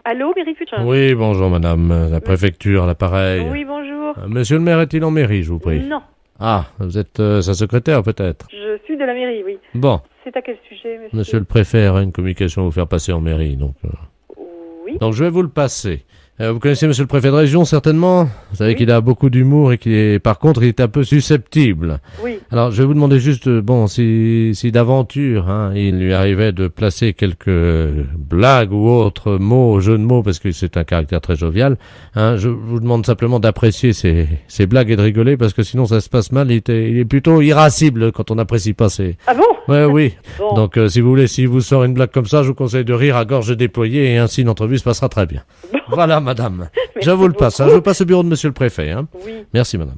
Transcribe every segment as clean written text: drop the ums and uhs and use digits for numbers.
Allô, mairie Futur? Oui, bonjour madame, la préfecture, l'appareil. Oui, bonjour. Monsieur le maire est-il en mairie, je vous prie? Non, Ah, vous êtes sa secrétaire peut-être? je suis de la mairie, oui. Bon, C'est à quel sujet, monsieur? monsieur le préfet aurait une communication à vous faire passer en mairie, donc Oui. je vais vous le passer. Vous connaissez monsieur le préfet de région, certainement? Vous savez Oui. qu'il a beaucoup d'humour et par contre, il est un peu susceptible. Oui. Alors, je vais vous demander juste, si d'aventure, il lui arrivait de placer quelques blagues ou autres mots, jeux de mots, parce que c'est un caractère très jovial, je vous demande simplement d'apprécier ces blagues et de rigoler, parce que sinon ça se passe mal. Il est plutôt irascible quand on n'apprécie pas ses... Ah bon? Ouais, oui. Bon. Donc, si vous voulez, s'il vous sort une blague comme ça, je vous conseille de rire à gorge déployée, et ainsi l'entrevue se passera très bien. Bon. Voilà, madame. Merci Je vous le passe. beaucoup. Je vous passe au bureau de monsieur le préfet. Oui. Merci, madame.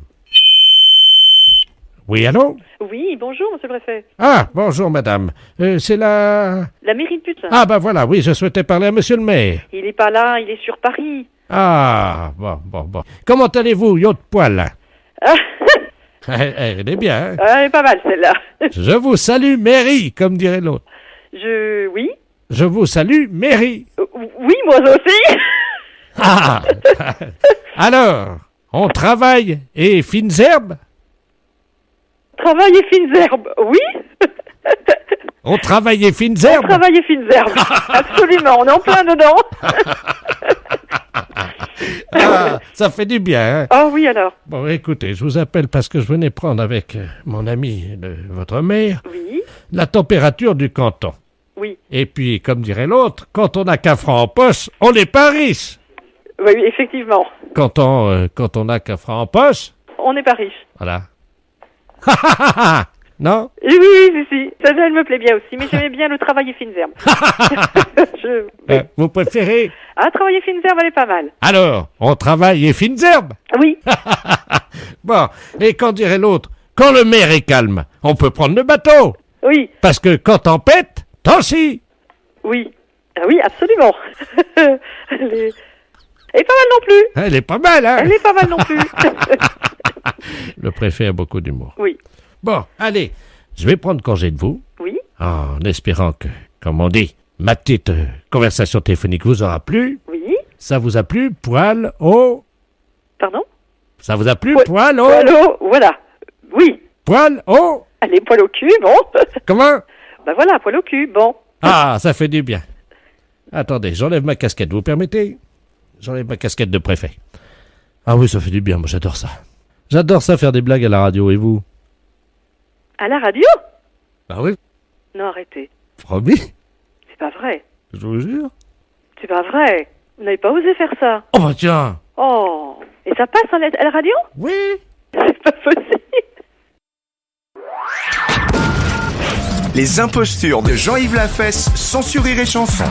Oui, allô? Oui, bonjour, monsieur le préfet. Ah, bonjour madame. C'est la... La mairie de Putain. Ah, bah voilà, oui, je souhaitais parler à monsieur le maire. Il est pas là, il est sur Paris. Ah, bon. Comment allez-vous, yacht poil? Ah, Elle est bien, hein? elle est pas mal, celle-là. Je vous salue, mairie, comme dirait l'autre. Oui. Je vous salue, mairie. Oui, moi aussi. Ah. Alors, on travaille et fines herbes? Travail et fines herbes, oui. On travaille et fines herbes? Travail et fines herbes, absolument, on est en plein dedans. Ah, ça fait du bien, hein? Oh oui, alors. Bon, écoutez, je vous appelle parce que je venais prendre avec mon ami, votre maire, Oui, la température du canton. oui. Et puis, comme dirait l'autre, quand on n'a qu'un franc en poche, on n'est pas riche. Oui, effectivement. Quand on n'a qu'un franc en poche, On n'est pas riche. voilà. Non? Si. Ça, elle me plaît bien aussi, mais j'aimais bien le travail et fines herbes. Oui. Vous préférez? Ah, travail et fines herbes, elle est pas mal. Alors, on travaille et fines herbes. Oui. Bon, et quand dirait l'autre, quand le maire est calme, on peut prendre le bateau. Oui. Parce que quand t'en pètes, t'en chie. Oui. Ah oui, absolument. Elle est pas mal non plus. Elle est pas mal, hein? Elle est pas mal non plus. Le préfet a beaucoup d'humour. Oui. Bon, allez, je vais prendre congé de vous, Oui. en espérant que, comme on dit, ma petite conversation téléphonique vous aura plu. Oui. Ça vous a plu, poil au... Pardon? Ça vous a plu, Poil- poil au... Allô, voilà. Oui. Poil au... Allez, poil au cul, bon. Comment? Ben voilà, poil au cul, bon. Ah, ça fait du bien. Attendez, j'enlève ma casquette, vous permettez? J'enlève ma casquette de préfet. Ah oui, ça fait du bien, moi j'adore ça. J'adore ça, faire des blagues à la radio, et vous? À la radio? Ah oui, Non, arrêtez. promis, C'est pas vrai. je vous jure. C'est pas vrai. Vous n'avez pas osé faire ça. Oh bah tiens. Oh. Et ça passe à la radio? Oui. C'est pas possible. Les impostures de Jean-Yves Lafesse, sans sourire et chanson.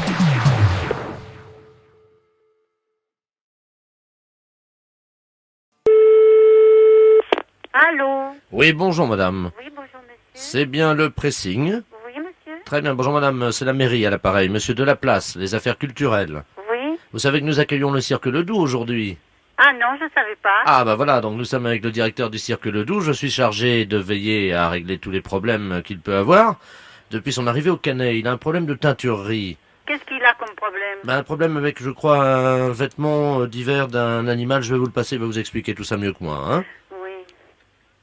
Allô? Oui, bonjour madame. Oui, bonjour monsieur. C'est bien le pressing? Oui, monsieur? Très bien, bonjour madame, c'est la mairie à l'appareil, monsieur Delaplace, les affaires culturelles. Oui? Vous savez que nous accueillons le Cirque Ledoux aujourd'hui. Ah non, je savais pas. Ah bah voilà, donc nous sommes avec le directeur du Cirque Ledoux, je suis chargé de veiller à régler tous les problèmes qu'il peut avoir. Depuis son arrivée au Canet, il a un problème de teinturerie. Qu'est-ce qu'il a comme problème? Un problème avec, je crois, un vêtement d'hiver d'un animal, je vais vous le passer, il va vous expliquer tout ça mieux que moi, hein. Oui.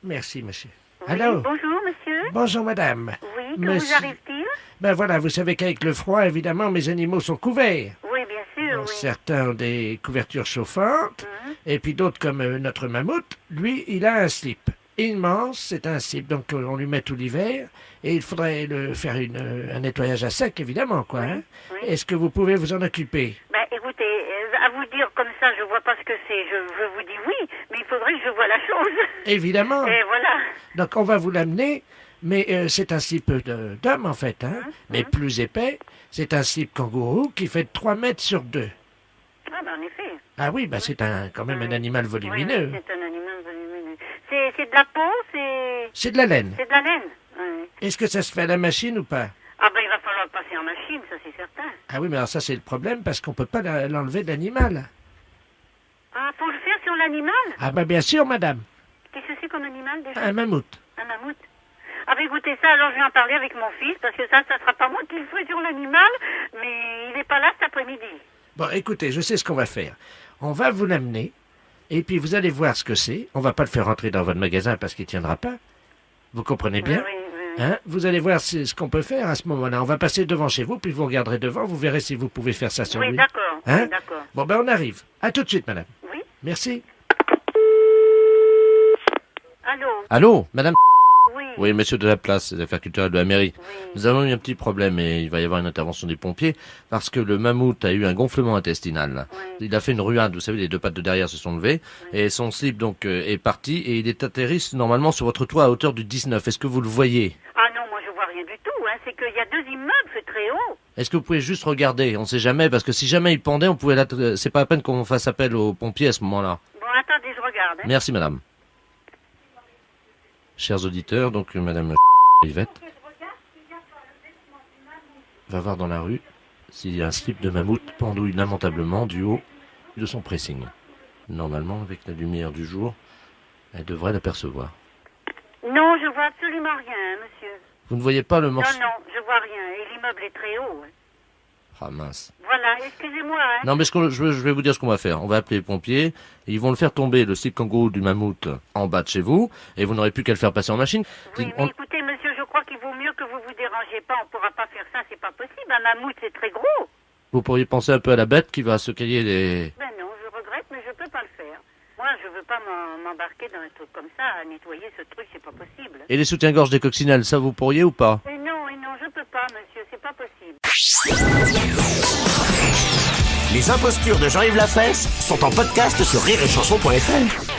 Merci, monsieur. Oui. Allô? Bonjour, monsieur. Bonjour, madame. Oui, que Monsieur. vous arrive-t-il? Ben voilà, vous savez qu'avec le froid, évidemment, mes animaux sont couverts. Oui, bien sûr, oui. Certains ont des couvertures chauffantes, Mhm. et puis d'autres, comme notre mammouth, lui, il a un slip. Immense, c'est un slip, donc on lui met tout l'hiver, et il faudrait le faire un nettoyage à sec, évidemment, quoi. Hein. Oui. Est-ce que vous pouvez vous en occuper? Ben, écoutez, à vous dire comme ça, je vois pas ce que c'est. Je vous dis oui, mais il faudrait que je voie la chose. Évidemment. Et voilà. Donc on va vous l'amener, mais c'est un slip d'homme, en fait, hein, mais plus épais. C'est un slip kangourou qui fait 3 mètres sur 2. Ah, ben, en effet. Ah oui, bah c'est quand même un animal volumineux. Oui, c'est un animal volumineux. C'est de la peau, C'est de la laine. c'est de la laine. Oui. Est-ce que ça se fait à la machine ou pas? Ah, ben, il va falloir le passer en machine, ça c'est certain. Ah oui, mais alors ça c'est le problème parce qu'on peut pas l'enlever de l'animal. Ah, faut le faire sur l'animal? Ah bah bien sûr, madame. Qu'est-ce que c'est comme animal déjà? Un mammouth. Un mammouth. Ah ben écoutez ça, alors je vais en parler avec mon fils, parce que ça sera pas moi qui le ferai sur l'animal, mais il n'est pas là cet après-midi. Bon, écoutez, je sais ce qu'on va faire. On va vous l'amener, et puis vous allez voir ce que c'est. On va pas le faire rentrer dans votre magasin parce qu'il tiendra pas. Vous comprenez bien? Oui. Hein? Vous allez voir ce qu'on peut faire à ce moment-là. On va passer devant chez vous, puis vous regarderez devant, vous verrez si vous pouvez faire ça sur Oui, lui. d'accord. Hein? Oui, d'accord. Bon, ben on arrive. À tout de suite, madame. Oui. Merci. Allô? Allô, madame? Oui. Oui, monsieur de la place, des affaires culturelles de la mairie. Oui. Nous avons eu un petit problème et il va y avoir une intervention des pompiers parce que le mammouth a eu un gonflement intestinal. Là. Oui. Il a fait une ruade, vous savez, les deux pattes de derrière se sont levées et son slip donc est parti et il est atterri normalement sur votre toit à hauteur du 19. Est-ce que vous le voyez? Ah non, moi je vois rien du tout. Hein. C'est qu'il y a 2 immeubles, c'est très haut. Est-ce que vous pouvez juste regarder? On sait jamais parce que si jamais il pendait, on pouvait c'est pas à peine qu'on fasse appel aux pompiers à ce moment-là. Bon, attendez, je regarde. Hein. Merci madame. Chers auditeurs, donc madame Yvette va voir dans la rue s'il y a un slip de mammouth pendouille lamentablement du haut de son pressing. Normalement, avec la lumière du jour, elle devrait l'apercevoir. Non, je vois absolument rien, monsieur. Vous ne voyez pas le morceau? Non, je vois rien. Et l'immeuble est très haut. Hein. Ah mince. Voilà, excusez-moi. Hein. Non mais je vais vous dire ce qu'on va faire. On va appeler les pompiers, et ils vont le faire tomber, le slip kangourou du mammouth, en bas de chez vous, et vous n'aurez plus qu'à le faire passer en machine. Oui, mais écoutez, monsieur, je crois qu'il vaut mieux que vous vous dérangez pas. On pourra pas faire ça, c'est pas possible. Un mammouth, c'est très gros. Vous pourriez penser un peu à la bête qui va se cailler les... Ben non, je regrette, mais je peux pas le faire. Moi, je veux pas m'embarquer dans un truc comme ça, à nettoyer ce truc, c'est pas possible. Et les soutiens-gorge des coccinelles, ça vous pourriez ou pas? Et non, je peux pas, monsieur, c'est pas possible. Les impostures de Jean-Yves Lafesse sont en podcast sur rireetchanson.fr.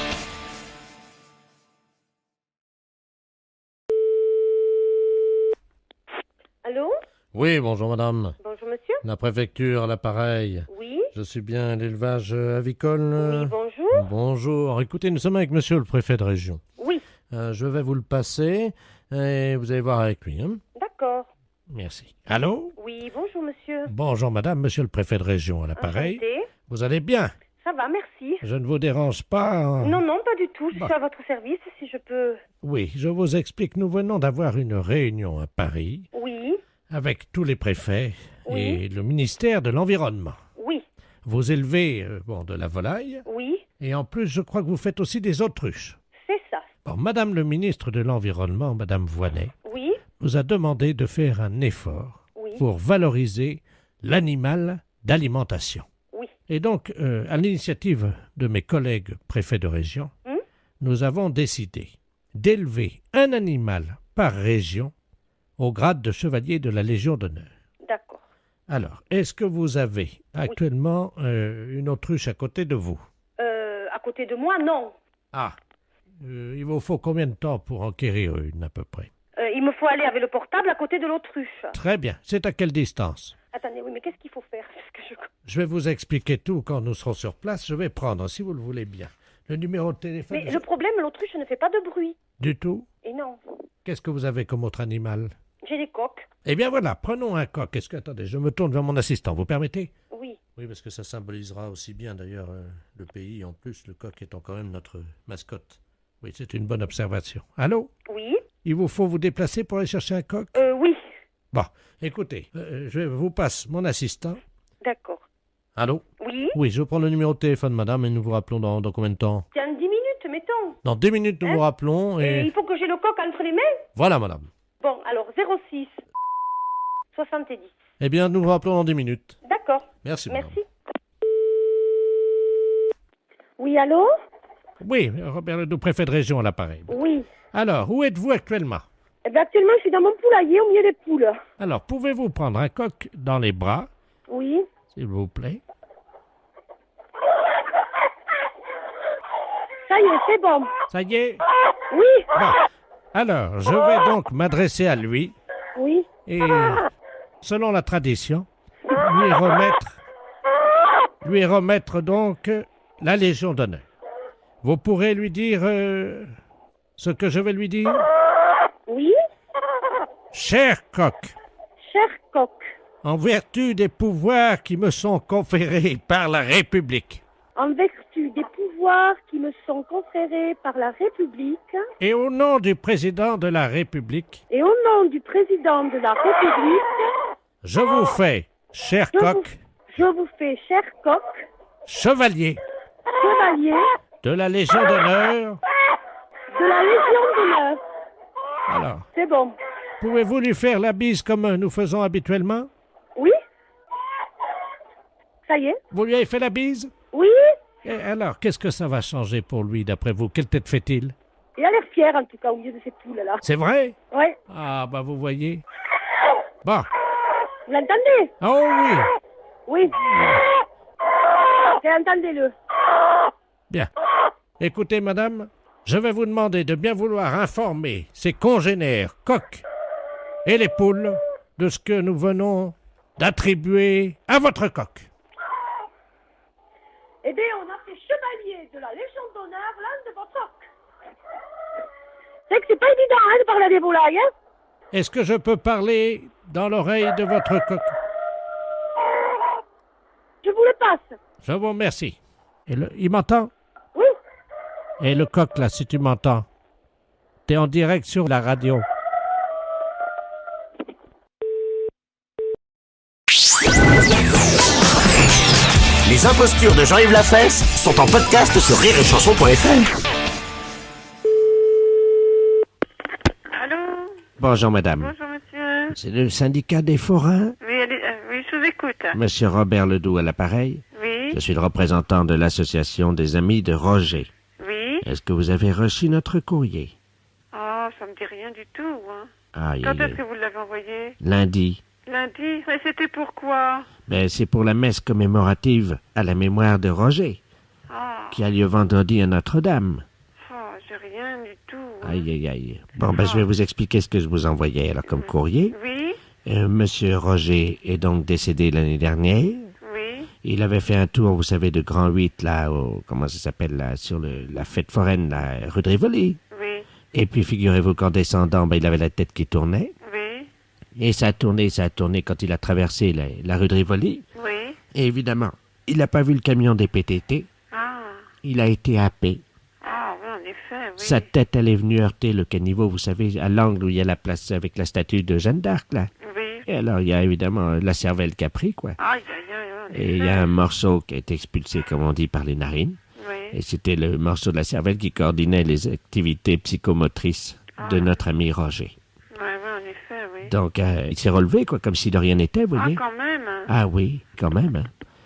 Allô? Oui, bonjour madame. Bonjour, monsieur. La préfecture, l'appareil. Oui. Je suis bien à l'élevage avicole. Oui, bonjour. Bonjour. Écoutez, nous sommes avec monsieur le préfet de région. Oui. Je vais vous le passer et vous allez voir avec lui. Hein? D'accord. Merci. Allô? Oui, bonjour, monsieur. Bonjour madame, monsieur le préfet de région à l'appareil. Enchantée. Vous allez bien? Ça va, merci. Je ne vous dérange pas? Hein? Non, pas du tout. Je Bah. suis à votre service, si je peux... Oui, je vous explique. Nous venons d'avoir une réunion à Paris Oui. avec tous les préfets Oui. et le ministère de l'Environnement. Oui. Vous élevez de la volaille Oui. et en plus, je crois que vous faites aussi des autruches. C'est ça. Bon, madame le ministre de l'Environnement, madame Voynet, Oui. nous a demandé de faire un effort Oui. pour valoriser l'animal d'alimentation. Oui. Et donc, à l'initiative de mes collègues préfets de région, nous avons décidé d'élever un animal par région au grade de chevalier de la Légion d'honneur. D'accord. Alors, est-ce que vous avez actuellement une autruche à côté de vous? À côté de moi, non. Ah, il vous faut combien de temps pour enquérir une à peu près? Il me faut aller avec le portable à côté de l'autruche. Très bien. C'est à quelle distance? Attendez, oui, mais qu'est-ce qu'il faut faire? Parce que Je vais vous expliquer tout quand nous serons sur place. Je vais prendre, si vous le voulez bien, le numéro de téléphone. Mais le problème, l'autruche ne fait pas de bruit. Du tout? Et non. Qu'est-ce que vous avez comme autre animal? J'ai des coques. Eh bien voilà, prenons un coq. Attendez, je me tourne vers mon assistant. Vous permettez? Oui. Oui, parce que ça symbolisera aussi bien d'ailleurs le pays. En plus, le coq étant quand même notre mascotte. Oui, c'est une bonne observation. Allô? Oui. Il vous faut vous déplacer pour aller chercher un coq? Oui. Bon, écoutez, je vous passe mon assistant. D'accord. Allô? Oui. Oui, je prends le numéro de téléphone, madame, et nous vous rappelons dans combien de temps? Tiens, 10 minutes, mettons. Dans 10 minutes, nous vous rappelons Et et... il faut que j'ai le coq entre les mains? Voilà, madame. Bon, alors 06 70. Eh bien, nous vous rappelons dans 10 minutes. D'accord. Merci, madame. Merci. Oui, allô? Oui, Robert Ledoux, préfet de région à l'appareil. Oui. Alors, où êtes-vous actuellement? Eh bien, actuellement, je suis dans mon poulailler au milieu des poules. Alors, pouvez-vous prendre un coq dans les bras, Oui. s'il vous plaît? Ça y est, c'est bon. Ça y est? Oui. Bon. Alors, je vais donc m'adresser à lui Oui. et, selon la tradition, lui remettre donc la Légion d'honneur. Vous pourrez lui dire ce que je vais lui dire? Oui. Cher coq, Cher coq, en vertu des pouvoirs qui me sont conférés par la République en vertu des pouvoirs qui me sont conférés par la République et au nom du président de la République, et au nom du président de la République, je vous fais, cher coq, Je vous fais cher coq, Chevalier chevalier de la Légion d'honneur. de la Légion d'honneur. Alors, C'est bon. pouvez-vous lui faire la bise comme nous faisons habituellement? Oui? Ça y est? Vous lui avez fait la bise? Oui? Et alors, qu'est-ce que ça va changer pour lui, d'après vous? Quelle tête fait-il? Il a l'air fier, en tout cas, au milieu de ces poules, là. C'est vrai? Oui. Ah, bah vous voyez. Bon. Vous l'entendez? Oh oui. Oui. Et entendez-le. Bien. Écoutez, madame, je vais vous demander de bien vouloir informer ses congénères coqs et les poules de ce que nous venons d'attribuer à votre coq. Eh bien, on a fait chevalier de la Légion d'honneur l'un de votre coq. C'est que c'est pas évident, hein, de parler à des volailles, hein? Est-ce que je peux parler dans l'oreille de votre coq? Je vous le passe. Je vous remercie. Et il m'entend? Oui. Et le coq, là, si tu m'entends, t'es en direct sur la radio. Les impostures de Jean-Yves Lafesse sont en podcast sur rireetchanson.fr. Allô? Bonjour, madame. Bonjour, monsieur. C'est le syndicat des forains? Oui, oui, je vous écoute. Monsieur Robert Ledoux à l'appareil. Oui, Je suis le représentant de l'association des amis de Roger. oui. Est-ce que vous avez reçu notre courrier? Oh, ça me dit rien du tout, hein. Aïe, Quand aïe, est-ce aïe. que vous l'avez envoyé? Lundi. Lundi? Mais c'était pourquoi? Ben, c'est pour la messe commémorative à la mémoire de Roger, Ah, qui a lieu vendredi à Notre-Dame. oh, j'ai rien du tout. Hein. Aïe, aïe, aïe. Bon, ben, je vais vous expliquer ce que je vous envoyais alors comme courrier. Oui, Monsieur Roger est donc décédé l'année dernière. oui, Il avait fait un tour, vous savez, de Grand 8, là, comment ça s'appelle, là, sur la fête foraine, là, rue de Rivoli. oui, Et puis, figurez-vous qu'en descendant, ben, il avait la tête qui tournait. oui, Et ça a tourné quand il a traversé la rue de Rivoli. oui. Et évidemment, il n'a pas vu le camion des PTT. Ah, Il a été happé. ah, oui, en effet, oui. Sa tête, elle est venue heurter le caniveau, vous savez, à l'angle où il y a la place avec la statue de Jeanne d'Arc, là. Oui. Et alors, il y a évidemment la cervelle qui a pris, quoi. Aïe, aïe, aïe, en Et il y effet. a un morceau qui a été expulsé, comme on dit, par les narines. Oui, Et c'était le morceau de la cervelle qui coordonnait les activités psychomotrices de notre ami Roger. oui, en effet, oui. Donc, il s'est relevé, quoi, comme si de rien n'était, vous Ah, voyez. quand même. Ah oui, quand même. Hein.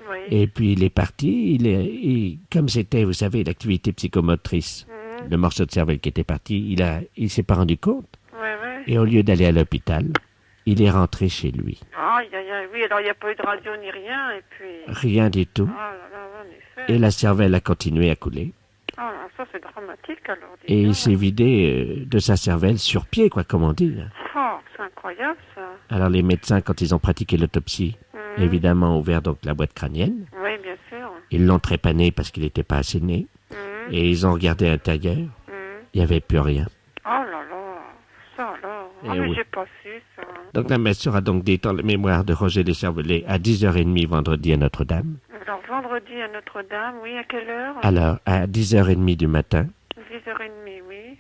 Oui. Et puis, il est parti. Comme c'était, vous savez, l'activité psychomotrice, le morceau de cervelle qui était parti, il s'est pas rendu compte. Oui, oui. Et au lieu d'aller à l'hôpital, il est rentré chez lui. Aïe, aïe, aïe, oui, alors il n'y a pas eu de radio ni rien, et puis... Rien du tout. Ah là là, en effet. Et la cervelle a continué à couler. Ah là, ça c'est dramatique alors. dis Et il donc. s'est vidé de sa cervelle sur pied, quoi, comme on dit. Hein. Oh, c'est incroyable ça. Alors les médecins, quand ils ont pratiqué l'autopsie, évidemment ont ouvert donc la boîte crânienne. Oui, bien sûr. Ils l'ont trépané parce qu'il n'était pas assez né. Et ils ont regardé à l'intérieur. Il n'y avait plus rien. Oh là là, ça alors. Ah, Eh mais oui. j'ai pas su ça. Donc la messe sera donc dite en la mémoire de Roger Descervelets à 10h30 vendredi à Notre-Dame. Alors vendredi à Notre-Dame, oui, à quelle heure? Alors, à 10h30 du matin, 10h30, oui.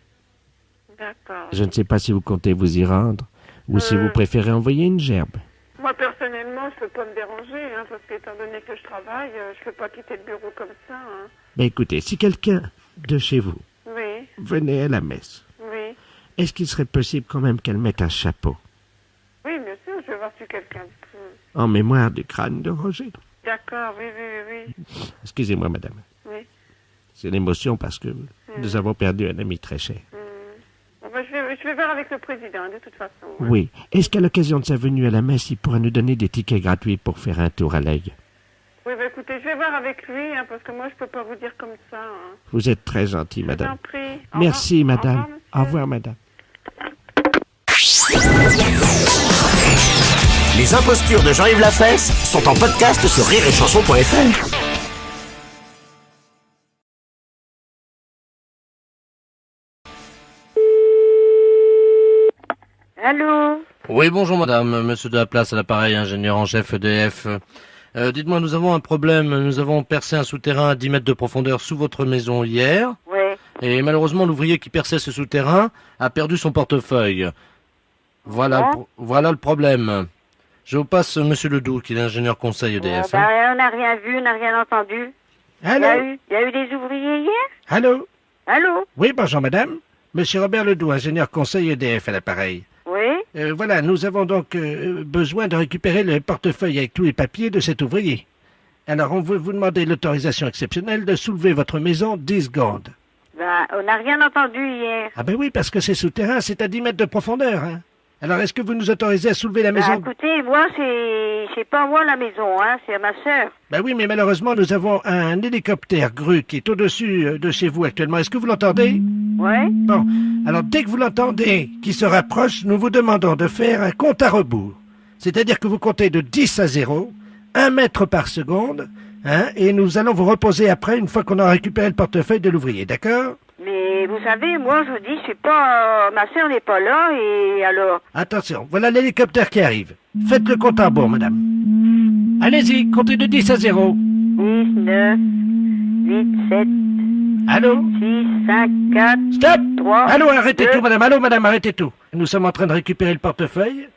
D'accord. je ne sais pas si vous comptez vous y rendre ou si vous préférez envoyer une gerbe. Moi personnellement, je peux pas me déranger, hein, parce qu'étant donné que je travaille, je peux pas quitter le bureau comme ça. Hein. Ben écoutez, si quelqu'un de chez vous Oui, venait à la messe, oui. est-ce qu'il serait possible quand même qu'elle mette un chapeau Oui, bien sûr, je vais voir si quelqu'un peut. en mémoire du crâne de Roger? D'accord, oui, oui, oui. Excusez-moi, madame. Oui. C'est l'émotion parce que nous avons perdu un ami très cher. Bon, ben, je vais voir avec le président, de toute façon. hein. Oui. Est-ce qu'à l'occasion de sa venue à la messe, il pourra nous donner des tickets gratuits pour faire un tour à l'œil? Oui, ben, écoutez, je vais voir avec lui, hein, parce que moi, je peux pas vous dire comme ça. Hein. Vous êtes très gentil, Je vous madame. en prie. Au Merci, revoir. madame. Au revoir, monsieur. Au revoir, madame. Les impostures de Jean-Yves Lafesse sont en podcast sur rireetchanson.fr. Allô? Oui, bonjour madame, monsieur de la place à l'appareil, ingénieur en chef EDF. Dites-moi, nous avons un problème, nous avons percé un souterrain à 10 mètres de profondeur sous votre maison hier, Oui. et malheureusement l'ouvrier qui perçait ce souterrain a perdu son portefeuille. Voilà, Ah. voilà le problème. Je vous passe Monsieur Ledoux, qui est ingénieur conseil EDF. On n'a rien vu, on n'a rien entendu. Allô? Il y a eu des ouvriers hier? Allô? Allô? Oui, bonjour madame. Monsieur Robert Ledoux, ingénieur conseil EDF à l'appareil. Oui? Voilà, nous avons donc besoin de récupérer le portefeuille avec tous les papiers de cet ouvrier. Alors, on veut vous demander l'autorisation exceptionnelle de soulever votre maison 10 secondes. On n'a rien entendu hier. Ah ben oui, parce que c'est souterrain, c'est à 10 mètres de profondeur, hein. Alors, est-ce que vous nous autorisez à soulever la maison? Écoutez, moi, c'est pas moi la maison, hein, c'est à ma sœur. Ben oui, mais malheureusement, nous avons un hélicoptère grue qui est au-dessus de chez vous actuellement. Est-ce que vous l'entendez? Ouais? Bon, alors dès que vous l'entendez, qui se rapproche, nous vous demandons de faire un compte à rebours. C'est-à-dire que vous comptez de 10 à 0, 1 mètre par seconde, hein, et nous allons vous reposer après, une fois qu'on aura récupéré le portefeuille de l'ouvrier, d'accord? Mais vous savez, moi, je vous dis, c'est pas... ma sœur n'est pas là, et alors... Attention, voilà l'hélicoptère qui arrive. Faites le compte à rebours, madame. Allez-y, comptez de 10 à 0. 10, 9, 8, 7... Allô? 6, 5, 4... Stop! 3... Allô, arrêtez 2. tout, madame. Allô, madame, arrêtez tout. Nous sommes en train de récupérer le portefeuille.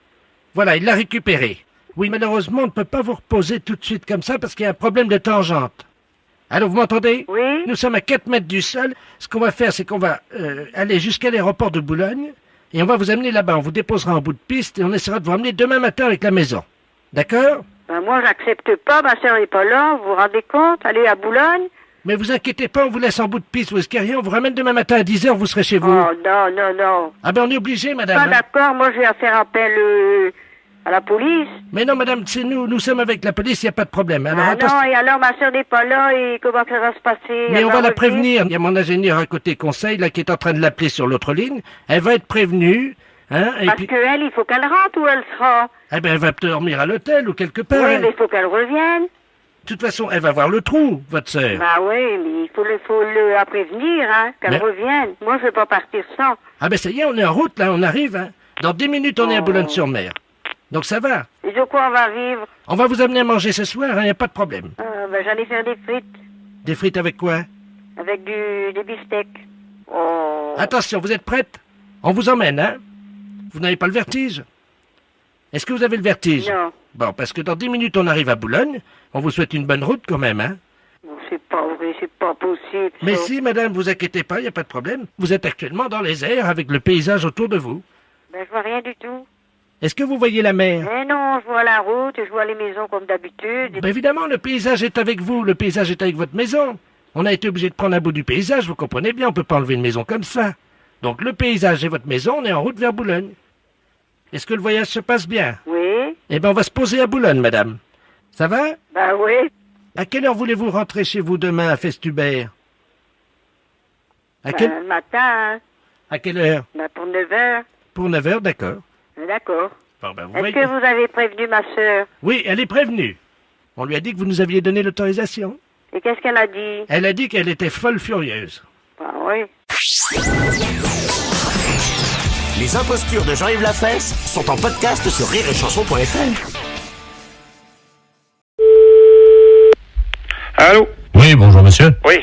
Voilà, il l'a récupéré. Oui, malheureusement, on ne peut pas vous reposer tout de suite comme ça parce qu'il y a un problème de tangente. Allô, vous m'entendez? Oui? Nous sommes à 4 mètres du sol. Ce qu'on va faire, c'est qu'on va aller jusqu'à l'aéroport de Boulogne et on va vous amener là-bas. On vous déposera en bout de piste et on essaiera de vous ramener demain matin avec la maison. D'accord? Moi, j'accepte pas, ma sœur n'est pas là, vous vous rendez compte? Allez à Boulogne? Mais vous inquiétez pas, on vous laisse en bout de piste, vous risquez rien. On vous ramène demain matin à 10h, vous serez chez vous. Oh, non. Ah ben on est obligé, madame. Pas hein. d'accord, moi, je vais faire appel à la police. Mais non, madame, c'est nous sommes avec la police, il n'y a pas de problème. Alors, Non, et alors, ma sœur n'est pas là, et comment ça va se passer? Mais Elle on va la revenir? prévenir. Il y a mon ingénieur à côté conseil, là, qui est en train de l'appeler sur l'autre ligne. Elle va être prévenue, hein, et Parce puis... qu'elle, il faut qu'elle rentre, où elle sera? Eh ben, elle va dormir à l'hôtel ou quelque part. Oui, hein. mais il faut qu'elle revienne. De toute façon, elle va voir le trou, votre sœur. Bah oui, mais il faut la prévenir, hein, qu'elle Mais- revienne. Moi, je vais pas partir sans. Ah ben, ça y est, on est en route, là, on arrive, hein. Dans 10 minutes, on est à Boulogne-sur-Mer. Donc ça va. Et de quoi on va vivre? On va vous amener à manger ce soir, il n'y a pas de problème. J'allais faire des frites Des frites avec quoi? avec des beefsteaks. Oh. Attention, vous êtes prête? On vous emmène, hein? Vous n'avez pas le vertige? Est-ce que vous avez le vertige? Non. Bon, parce que dans 10 minutes, on arrive à Boulogne. On vous souhaite une bonne route quand même, hein? Bon, c'est pas vrai, c'est pas possible. Mais ça. si, madame, vous inquiétez pas, il n'y a pas de problème. Vous êtes actuellement dans les airs avec le paysage autour de vous. Ben, je vois rien du tout. Est-ce que vous voyez la mer? Mais non, je vois la route, je vois les maisons comme d'habitude. Ben évidemment, le paysage est avec vous, le paysage est avec votre maison. On a été obligé de prendre un bout du paysage, vous comprenez bien, on peut pas enlever une maison comme ça. Donc le paysage et votre maison, on est en route vers Boulogne. Est-ce que le voyage se passe bien? Oui? Eh ben on va se poser à Boulogne, madame. Ça va? Ben oui. À quelle heure voulez-vous rentrer chez vous demain à Festubert? Le matin, hein. À quelle heure? Ben, pour 9h. Pour 9h, d'accord. D'accord. Bon, ben, vous Est-ce voyez. que vous avez prévenu ma sœur? Oui, elle est prévenue. On lui a dit que vous nous aviez donné l'autorisation. Et qu'est-ce qu'elle a dit? Elle a dit qu'elle était folle furieuse. Ben oui. Les impostures de Jean-Yves Lafesse sont en podcast sur rireetchanson.fr. Allô? Oui, bonjour monsieur. Oui,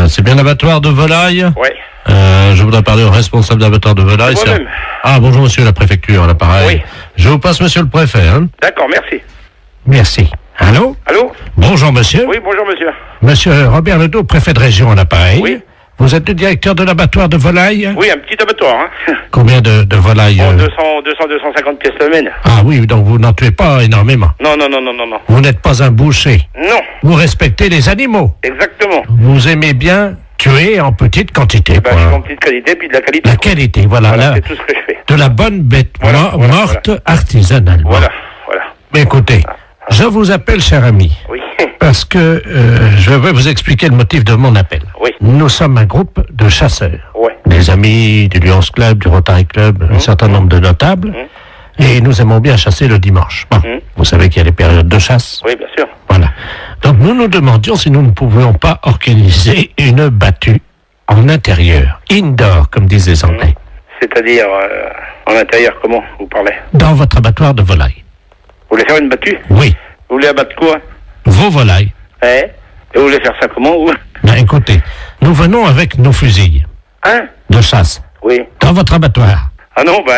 C'est bien l'abattoir de volaille. ouais. Je voudrais parler au responsable d'abattoir de volaille. C'est moi-même. Ah, bonjour monsieur la préfecture, à l'appareil. Oui. Je vous passe monsieur le préfet, hein. D'accord, merci. Merci. Allô? Allô? Bonjour monsieur. Oui, bonjour monsieur. Monsieur Robert Ledoux, préfet de région à l'appareil. Oui. Vous êtes le directeur de l'abattoir de volaille? Oui, un petit abattoir, hein. Combien de volailles? 250 pièces semaine. Ah oui, donc vous n'en tuez pas énormément. Non. Vous n'êtes pas un boucher. Non, Vous respectez les animaux. exactement. Vous aimez bien tuer en petite quantité. Bah, je suis en petite qualité, puis de la qualité. La qualité, voilà. Voilà, là, c'est tout ce que je fais. de la bonne bête Voilà, morte artisanalement. Voilà. Mais écoutez, je vous appelle, cher ami, Oui. parce que je vais vous expliquer le motif de mon appel. Oui. Nous sommes un groupe de chasseurs. Ouais. Des amis du Lions Club, du Rotary Club, un certain nombre de notables. Et nous aimons bien chasser le dimanche. Bon, vous savez qu'il y a les périodes de chasse. Oui, bien sûr. Voilà. Donc nous nous demandions si nous ne pouvions pas organiser une battue en intérieur, indoor, comme disent les Anglais, C'est-à-dire, en intérieur, comment vous parlez? dans votre abattoir de volailles. Vous voulez faire une battue? Oui, Vous voulez abattre quoi? vos volailles. Et vous voulez faire ça comment, vous? Ben écoutez, nous venons avec nos fusils Hein? de chasse Oui. dans votre abattoir. Ah non, bah,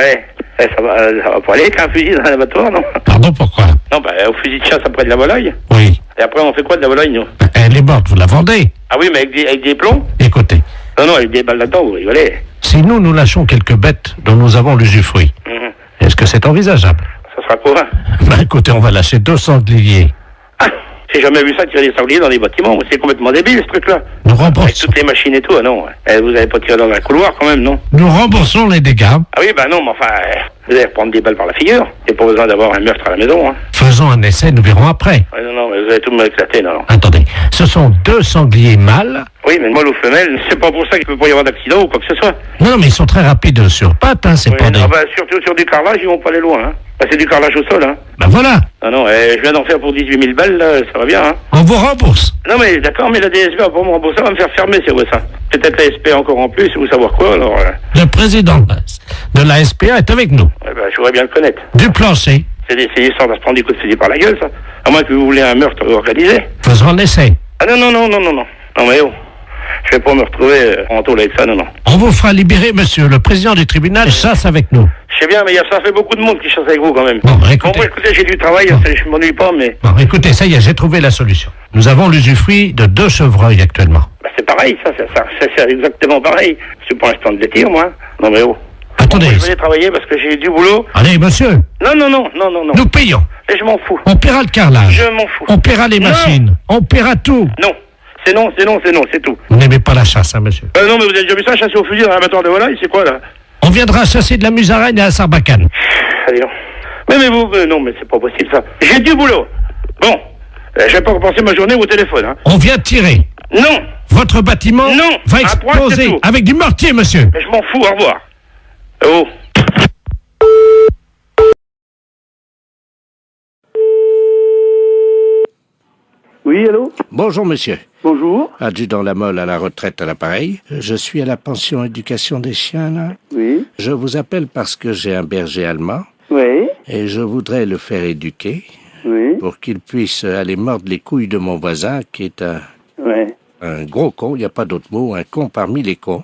Ça va pas aller avec un fusil dans l'abattoir, non? Pardon, pourquoi? Non, bah, au fusil de chasse après de la volaille. Oui. Et après, on fait quoi de la volaille, nous? Elle est morte, vous la vendez? Ah oui, mais avec des plombs? Écoutez, Non, avec des balles là-dedans, vous rigolez. si nous lâchons quelques bêtes dont nous avons l'usufruit, Mhm. est-ce que c'est envisageable? Ça sera quoi, hein? Ben écoutez, on va lâcher 2 sangliers. Ah, j'ai jamais vu ça tirer des sangliers dans des bâtiments. C'est complètement débile, ce truc-là. Nous Avec remboursons, toutes les machines et tout, ah non. Vous avez pas tiré dans un couloir, quand même, non? nous remboursons les dégâts. Ah oui, bah non, mais enfin, vous allez reprendre des balles par la figure. Il n'y a pas besoin d'avoir un meurtre à la maison, hein. Faisons un essai, nous verrons après. Ouais, non, mais vous allez tout me éclater, non, non. Attendez, ce sont 2 sangliers mâles. Oui, mais mâle ou femelle, c'est pas pour ça qu'il peut pas y avoir d'accident ou quoi que ce soit. Non, mais ils sont très rapides sur pattes, hein, c'est Oui, pas des... non, bah, surtout sur du carrelage, ils vont pas aller loin, hein. Bah, c'est du carrelage au sol, hein. Ben voilà, Ah non, je viens d'en faire pour 18 000 balles, là, ça va bien, hein. on vous rembourse. Non, mais d'accord, mais la DSP va pas me rembourser, ça va me faire fermer, c'est vrai, ça. Peut-être la SP encore en plus, ou savoir quoi, alors... Le président de la SPA est avec nous. Ouais, bah, je voudrais bien le connaître. Du plancher, C'est l'histoire de se prendre des coups de fusil par la gueule, ça. À moins que vous voulez un meurtre organisé. faisons un essai. Ah non, non, non, non, non, non. Non, mais oh, je vais pas me retrouver en tôle avec ça, non, non. On vous fera libérer, monsieur. Le président du tribunal chasse avec nous. Je sais bien, mais ça fait beaucoup de monde qui chasse avec vous, quand même. Bon, Bon, écoutez, moi, écoutez, j'ai du travail, je m'ennuie pas, mais... bon, écoutez, ça y est, j'ai trouvé la solution. Nous avons l'usufruit de 2 chevreuils actuellement. Bah, c'est pareil, ça, c'est exactement pareil. C'est pour l'instant de tir, moi. Non, mais oh. Attendez, Bon, je vais aller travailler parce que j'ai du boulot. allez, monsieur, Non, non, non, non, non, non. nous payons. Et je m'en fous. On paiera le carrelage. Je m'en fous. On paiera les Non. machines. On paiera tout. Non. C'est non, c'est non, c'est non, c'est tout. Vous n'aimez pas la chasse, hein, monsieur? Non, mais vous avez déjà vu ça, chasser au fusil dans l'abattoir de volaille, c'est quoi, là? On viendra chasser de la musaraigne à la Sarbacane. Allez, non. Mais vous, non, mais c'est pas possible, ça. J'ai du boulot. Bon. Je vais pas repenser ma journée au téléphone, hein. On vient tirer. Non. Votre bâtiment Non. va À droite, c'est exploser tout. avec du mortier, monsieur. Mais je m'en fous, au revoir. Oh. Oui, allô? Bonjour, monsieur. Bonjour. Adjudant Lamolle à la retraite à l'appareil. Je suis à la pension éducation des chiens, là. Oui. Je vous appelle parce que j'ai un berger allemand Oui. et je voudrais le faire éduquer Oui. pour qu'il puisse aller mordre les couilles de mon voisin qui est Oui. un gros con, il n'y a pas d'autre mot, un con parmi les cons.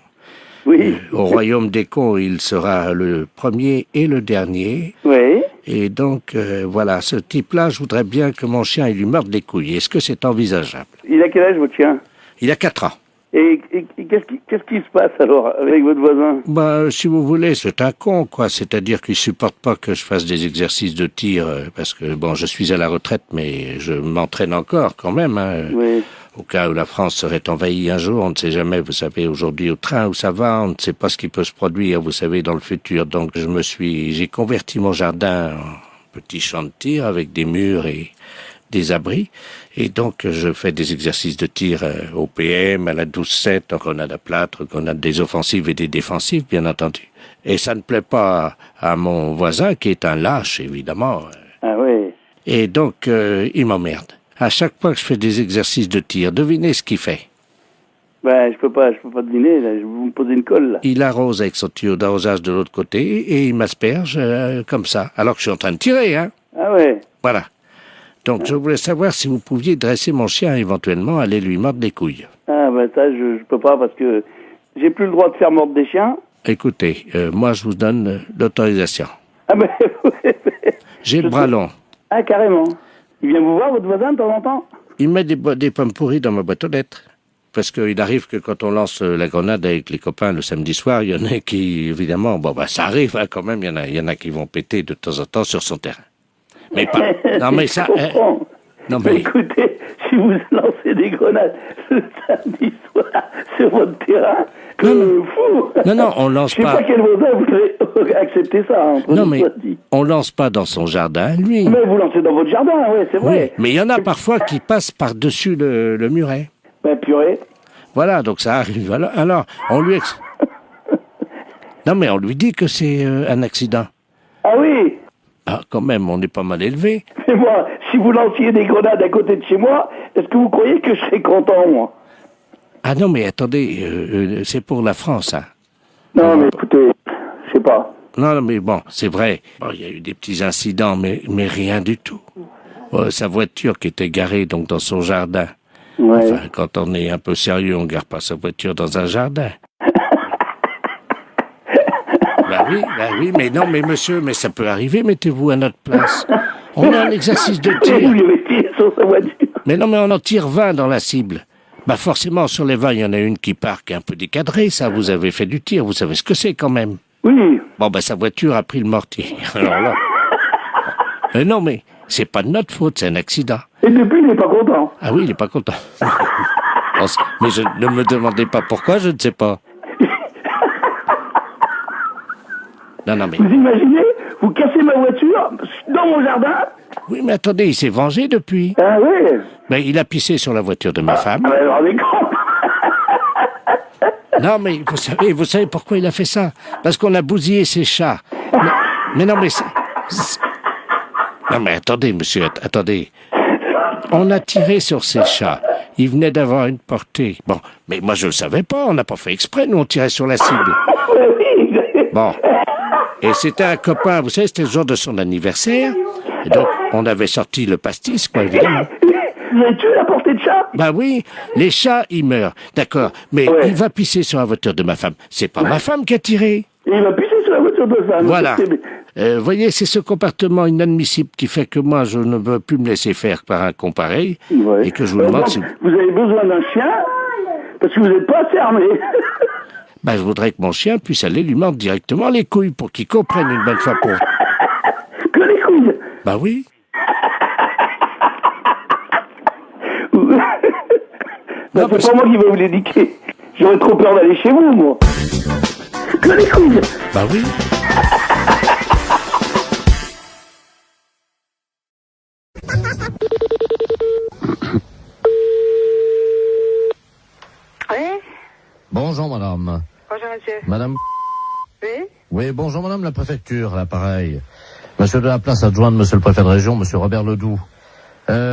Oui. Au royaume des cons, il sera le premier et le dernier. Oui. Et donc, voilà, ce type-là, je voudrais bien que mon chien il lui morde les couilles. Est-ce que c'est envisageable? Il a quel âge, votre chien? Il a 4 ans. Et qu'est-ce qui se passe, alors, avec votre voisin? Bah, si vous voulez, c'est un con, quoi. C'est-à-dire qu'il supporte pas que je fasse des exercices de tir, parce que, bon, je suis à la retraite, mais je m'entraîne encore, quand même, hein. Oui. Au cas où la France serait envahie un jour, on ne sait jamais, vous savez, aujourd'hui au train où ça va, on ne sait pas ce qui peut se produire, vous savez, dans le futur. Donc j'ai converti mon jardin en petit champ de tir avec des murs et des abris. Et donc je fais des exercices de tir au PM, à la 12-7, en grenade à plâtre, grenade des offensives et des défensives, bien entendu. Et ça ne plaît pas à mon voisin, qui est un lâche, évidemment. Ah oui. Et donc il m'emmerde. À chaque fois que je fais des exercices de tir, devinez ce qu'il fait. Ben, je peux pas deviner, là. Vous me posez une colle, là. Il arrose avec son tuyau d'arrosage de l'autre côté et il m'asperge comme ça, alors que je suis en train de tirer, hein. Ah ouais. Voilà. Donc je voulais savoir si vous pouviez dresser mon chien éventuellement, aller lui mordre les couilles. Ah ben ça, je peux pas, parce que j'ai plus le droit de faire mordre des chiens. Écoutez, moi je vous donne l'autorisation. Ah ben, J'ai le bras long. Ah, carrément. Il vient vous voir, votre voisin, de temps en temps? Il met des pommes pourries dans ma boîte aux lettres. Parce qu'il arrive que quand on lance la grenade avec les copains le samedi soir, il y en a qui, évidemment, bon, bah, ça arrive, hein, quand même, il y en a qui vont péter de temps en temps sur son terrain. Mais pas, non, mais ça, Je comprends. non, Mais mais, écoutez, si vous lancez des grenades le samedi soir sur votre terrain, fou. non, on lance Je sais pas. pas quel voisin voudrait accepter ça, hein, entre Non, nous mais soit dit. on lance pas dans son jardin, lui. Mais vous lancez dans votre jardin, ouais, c'est Oui, vrai. mais il y en a parfois qui passent par-dessus le muret. Ben, purée. Voilà, donc ça arrive. Alors on lui... Non, mais on lui dit que c'est un accident. Ah oui. Ah, quand même, on est pas mal élevé. Mais moi, si vous lanciez des grenades à côté de chez moi, est-ce que vous croyez que je serais content, moi? Ah non, mais attendez, c'est pour la France, hein. Non, mais écoutez, je sais pas. Non, mais bon, c'est vrai. Bon, il y a eu des petits incidents, mais rien du tout. Sa voiture qui était garée donc dans son jardin. Ouais. Enfin, quand on est un peu sérieux, on garde pas sa voiture dans un jardin. Ben oui, mais non, mais monsieur, mais ça peut arriver, mettez-vous à notre place. On a un exercice de tir. Vous lui avez tiré sur sa voiture. Mais non, mais on en tire 20 dans la cible. Bah forcément, sur les 20, il y en a une qui part, qui est un peu décadrée, ça, vous avez fait du tir, vous savez ce que c'est quand même. Oui. Bon, bah sa voiture a pris le mortier. Alors là... Mais non, mais c'est pas de notre faute, c'est un accident. Et depuis, il n'est pas content. Ah oui, il est pas content. Mais ne me demandez pas pourquoi, je ne sais pas. Non, mais... Vous imaginez, vous cassez ma voiture dans mon jardin. Oui, mais attendez, il s'est vengé depuis. Ah oui. Mais il a pissé sur la voiture de ma femme. Ah, alors, on est con. Non, mais vous savez pourquoi il a fait ça? Parce qu'on a bousillé ses chats. Mais non, mais... Non, mais attendez, monsieur, attendez. On a tiré sur ses chats. Il venait d'avoir une portée. Bon, mais moi, je le savais pas. On n'a pas fait exprès. Nous, on tirait sur la cible. Bon. Et c'était un copain, vous savez, c'était le jour de son anniversaire. Et donc, on avait sorti le pastis, quoi, évidemment. Vous avez tué la portée de chat? Bah oui, les chats, ils meurent. D'accord. Mais il va pisser sur la voiture de ma femme. C'est pas ma femme qui a tiré. Il va pisser sur la voiture de femme. Voilà. Voyez, c'est ce comportement inadmissible qui fait que moi, je ne veux plus me laisser faire par un con pareil. Et que je vous demande si... Vous avez besoin d'un chien parce que vous n'êtes pas assez armé. Bah, je voudrais que mon chien puisse aller lui mordre directement les couilles pour qu'il comprenne une bonne fois pour... Que les couilles? Bah oui. Non, c'est pas moi qui vais vous l'éduquer. J'aurais trop peur d'aller chez vous, moi. Que les couilles. Bah oui. Oui. Bonjour madame. Bonjour monsieur. Madame. Oui. Oui, bonjour madame la préfecture, l'appareil. Monsieur de la place adjoint de monsieur le préfet de région, monsieur Robert Ledoux.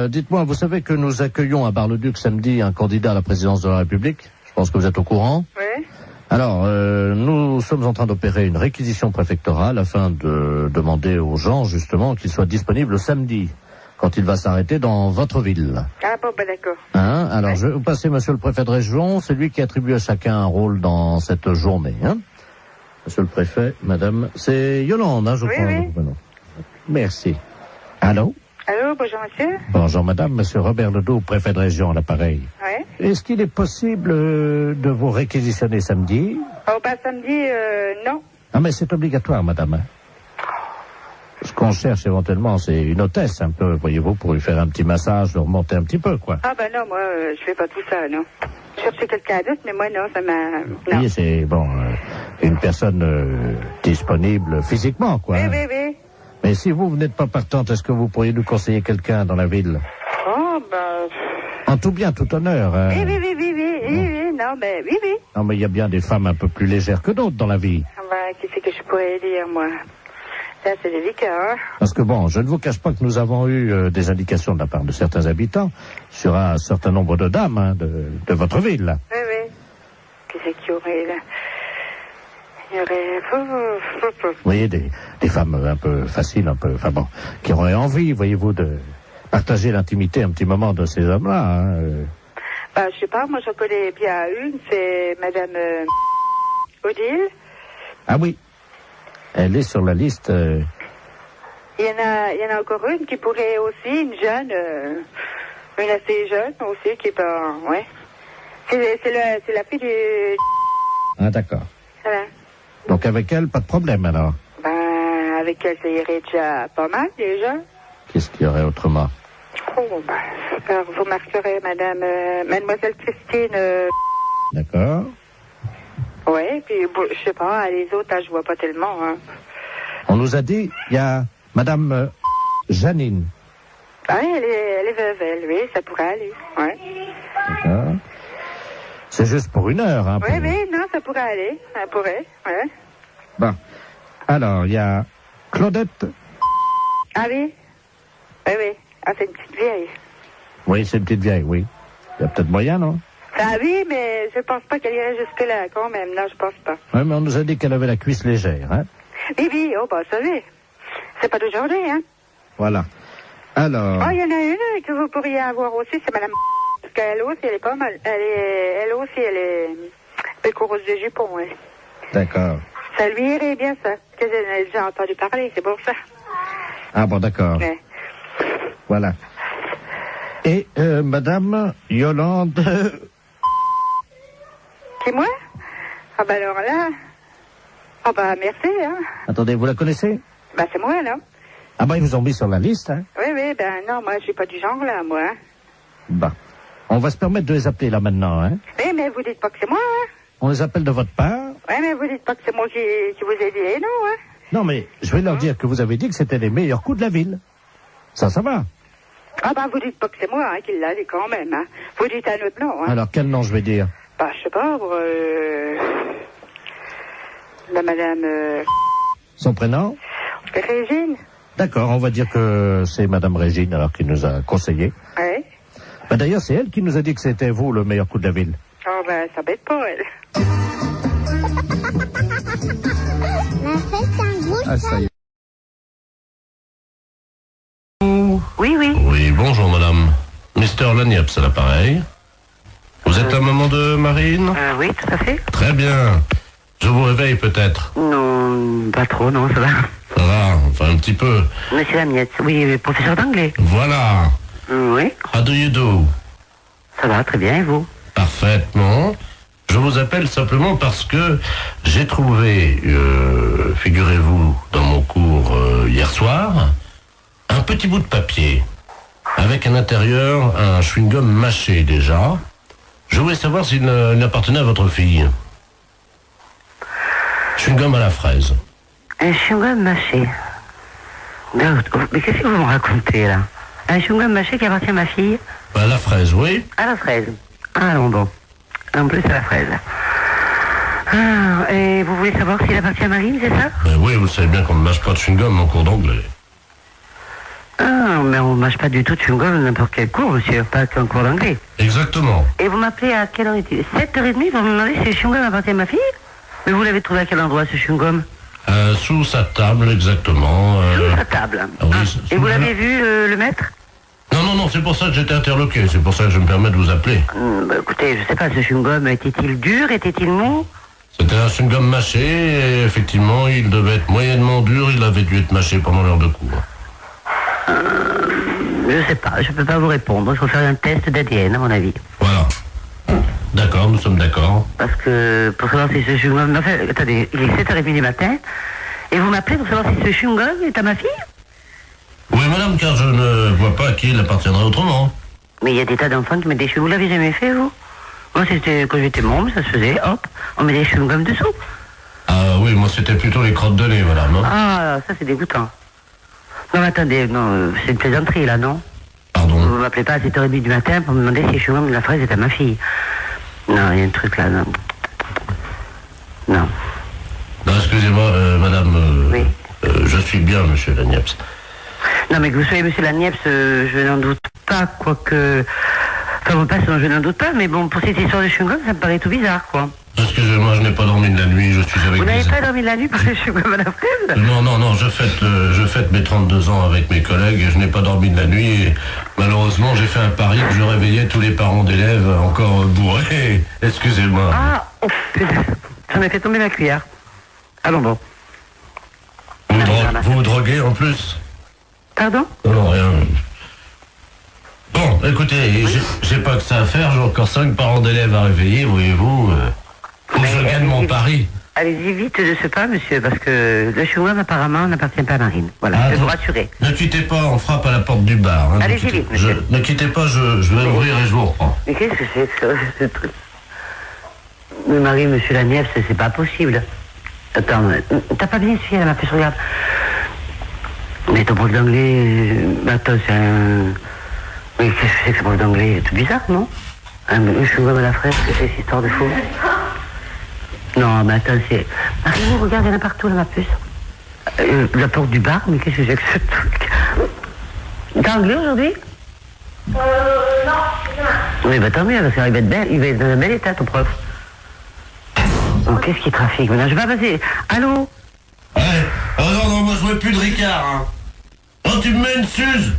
Dites-moi, vous savez que nous accueillons à Bar-le-Duc samedi un candidat à la présidence de la République? Je pense que vous êtes au courant. Oui. Alors, nous sommes en train d'opérer une réquisition préfectorale afin de demander aux gens, justement, qu'ils soient disponibles samedi, quand il va s'arrêter dans votre ville. Ah bon, bah d'accord. Hein? Alors, je vais vous passer monsieur le préfet de région, c'est lui qui attribue à chacun un rôle dans cette journée. Hein? Monsieur le préfet, madame, c'est Yolande, hein, je crois. Oui. Merci. Allô? Allô, bonjour monsieur. Bonjour madame, monsieur Robert Ledoux, préfet de région à l'appareil. Oui. Est-ce qu'il est possible de vous réquisitionner samedi? Oh, bah samedi, non. Ah, mais c'est obligatoire, madame. Ce qu'on cherche éventuellement, c'est une hôtesse, un peu, voyez-vous, pour lui faire un petit massage, le remonter un petit peu, quoi. Ah bah non, moi, je fais pas tout ça, non. Je cherchais quelqu'un d'autre, mais moi, non, ça m'a... Non. Oui, c'est, bon, une personne disponible physiquement, quoi. Oui. Mais si vous n'êtes pas partante, est-ce que vous pourriez nous conseiller quelqu'un dans la ville? Oh, bah... En tout bien, tout honneur. Hein. Oui, non, mais oui. Non, mais il y a bien des femmes un peu plus légères que d'autres dans la vie. Ah bah, qu'est-ce que je pourrais dire, moi? Ça, c'est délicat, hein? Parce que bon, je ne vous cache pas que nous avons eu des indications de la part de certains habitants sur un certain nombre de dames hein, de votre ville. Là. Oui. Qu'est-ce qu'il y aurait, là? Il y aurait... Vous voyez, des femmes un peu faciles, un peu... Enfin bon, qui auraient envie, voyez-vous, de partager l'intimité un petit moment de ces hommes-là. Hein. Bah, je sais pas, moi, j'en connais bien une, c'est Madame Odile. Ah oui. Elle est sur la liste. Il y en a encore une qui pourrait aussi, une jeune, une assez jeune aussi, qui est pas... Ouais. C'est la fille du... Ah, d'accord. Voilà. Donc avec elle, pas de problème alors? Ben, avec elle, ça irait déjà pas mal, déjà. Qu'est-ce qu'il y aurait autrement? Oh, ben, alors vous marquerez Mademoiselle Christine... D'accord. Ouais, puis bon, je sais pas, les autres, là, je vois pas tellement, hein. On nous a dit, il y a Madame Janine. Ah, elle est veuve, elle, oui, ça pourrait aller, ouais. D'accord. C'est juste pour une heure, hein. Oui, non, ça pourrait aller, ça pourrait, ouais. Bon. Alors, il y a Claudette. Ah oui. Ah, c'est une petite vieille. Oui, c'est une petite vieille, oui. Il y a peut-être moyen, non? Ah oui, mais je pense pas qu'elle irait jusque-là, quand même. Non, je pense pas. Oui, mais on nous a dit qu'elle avait la cuisse légère, hein? Oui, oh, bah, ça va. C'est pas d'aujourd'hui, hein? Voilà. Alors... Oh, il y en a une que vous pourriez avoir aussi, c'est Madame... Parce qu'elle aussi, elle est pas mal. Elle est... Pécoureuse de jupons, ouais. D'accord. Ça lui irait bien, ça. Parce que j'en ai déjà entendu parler, c'est pour ça. Ah bon, d'accord. Ouais. Voilà. Et Madame Yolande... C'est moi? Ah bah alors là... Ah bah merci, hein. Attendez, vous la connaissez? Bah c'est moi, là. Ah bah ils vous ont mis sur la liste, hein. Oui, ben non, moi je suis pas du genre, là, moi. Bah, on va se permettre de les appeler là maintenant, hein. Oui, mais vous dites pas que c'est moi, hein. On les appelle de votre part. Oui, mais vous dites pas que c'est moi qui vous ai dit, non, hein. Non mais, je vais leur dire que vous avez dit que c'était les meilleurs coups de la ville. Ça va. Ah bah vous dites pas que c'est moi, hein, qui l'a dit quand même, hein. Vous dites un autre nom, hein. Alors, quel nom je vais dire? Bah, je sais pas, la madame... Son prénom? Régine. D'accord, on va dire que c'est Madame Régine alors qui nous a conseillé. Oui. Bah, d'ailleurs, c'est elle qui nous a dit que c'était vous le meilleur coup de la ville. Oh ben, ça bête pas, elle. Ah, ça y est. Oui. Oui, bonjour madame. Mister Lagneps à l'appareil. Vous êtes la maman de Marine? Oui, tout à fait. Très bien. Je vous réveille peut-être. Non, pas trop, non, ça va. Ça va, enfin un petit peu. Monsieur Lamiette, oui, professeur d'anglais. Voilà. Oui, How do you do? ça va, très bien, et vous? Parfaitement. Je vous appelle simplement parce que j'ai trouvé, figurez-vous, dans mon cours hier soir, un petit bout de papier avec à l'intérieur un chewing-gum mâché déjà. Je voulais savoir s'il appartenait à votre fille. Chewing-gum à la fraise. Un chewing-gum mâché. Mais qu'est-ce que vous me racontez, là? Un chewing-gum mâché qui appartient à ma fille? À la fraise, oui. À la fraise. Ah non, bon. En plus, à la fraise. Ah, et vous voulez savoir s'il appartient à Marine, c'est ça? Ben oui, vous savez bien qu'on ne mâche pas de chewing-gum en cours d'anglais. Ah, mais on ne mâche pas du tout de chewing-gum n'importe quel cours, monsieur, pas qu'un cours d'anglais. Exactement. Et vous m'appelez à quelle heure est-il? 7h30, vous me demandez si le chewing-gum appartient à ma fille? Mais vous l'avez trouvé à quel endroit, ce chewing-gum? Sous sa table, exactement. Sous sa table. Ah oui, Et vous l'avez vu, le maître? Non, c'est pour ça que j'étais interloqué. C'est pour ça que je me permets de vous appeler. Bah, écoutez, je sais pas, ce chewing-gum, était-il dur? Était-il mou? C'était un chewing-gum mâché et effectivement, il devait être moyennement dur. Il avait dû être mâché pendant l'heure de cours. Je sais pas, je peux pas vous répondre. Il faut faire un test d'ADN, à mon avis. Voilà. D'accord, nous sommes d'accord. Parce que, pour savoir si ce chewing-gum... Enfin, attendez, il est 7h30 du matin, et vous m'appelez pour savoir si ce chewing-gum est à ma fille? Oui, madame, car je ne vois pas à qui il appartiendrait autrement. Mais il y a des tas d'enfants qui mettent des chewing-gums. Vous l'avez jamais fait, vous? Moi, c'était quand j'étais môme, ça se faisait, hop, on met des chewing-gums dessous. Ah oui, moi c'était plutôt les crottes de nez, madame. Hein. Ah, ça c'est dégoûtant. Non, mais attendez, non, c'est une plaisanterie, là, non? Pardon. Vous m'appelez pas à 7h30 du matin pour me demander si le chewing-gum de la fraise est à ma fille. Non, il y a un truc là, non. Non. Non, excusez-moi, madame. Oui. Je suis bien, monsieur Lagneps. Non, mais que vous soyez monsieur Lagneps, je n'en doute pas, quoique... Enfin, vous passez, je n'en doute pas, mais bon, pour cette histoire de chewing-gum, ça me paraît tout bizarre, quoi. Excusez-moi, je n'ai pas dormi de la nuit, je suis avec Vous n'avez mes... pas dormi de la nuit pour le chewing-gum à la fraise? Non, je fête mes 32 ans avec mes collègues et je n'ai pas dormi de la nuit et malheureusement j'ai fait un pari que je réveillais tous les parents d'élèves encore bourrés. Excusez-moi. Ah, oh, putain, j'en ai fait tomber la cuillère. Allons bon. Vous vous droguez en plus? Pardon? Non, rien. Bon, écoutez, j'ai pas que ça à faire, j'ai encore 5 parents d'élèves à réveiller, voyez-vous. Faut que je gagne mon pari. Allez-y vite de ce pas, monsieur, parce que le chewing-gum apparemment n'appartient pas à Marine. Voilà, je vais vous rassurer. Ne quittez pas, on frappe à la porte du bar. Hein, allez-y vite, monsieur. Ne quittez pas, je vais ouvrir et je vous reprends. Mais qu'est-ce que c'est que ça, ce truc? Mais Marie, monsieur Lagneps, c'est pas possible. Attends, t'as pas bien suivi, elle m'a fait ce regarde. Mais ton prof d'anglais, attends, c'est un... Mais qu'est-ce que c'est que ce prof d'anglais? C'est bizarre, non? Un chewing-gum à la fraise, que c'est cette histoire de fou? Non, mais attends, c'est... Marie, regarde, il y en a partout, là, ma puce. La porte du bar, mais qu'est-ce que c'est que ce truc? T'as anglais aujourd'hui? Non. Oui, bah tant mieux, parce qu'il va être belle, il va être dans un bel état, ton prof. Oh, qu'est-ce qui trafique maintenant? Je vais passer. Allô? Ouais. Oh non, moi je veux plus de Ricard, hein. Oh, tu me mets une suze.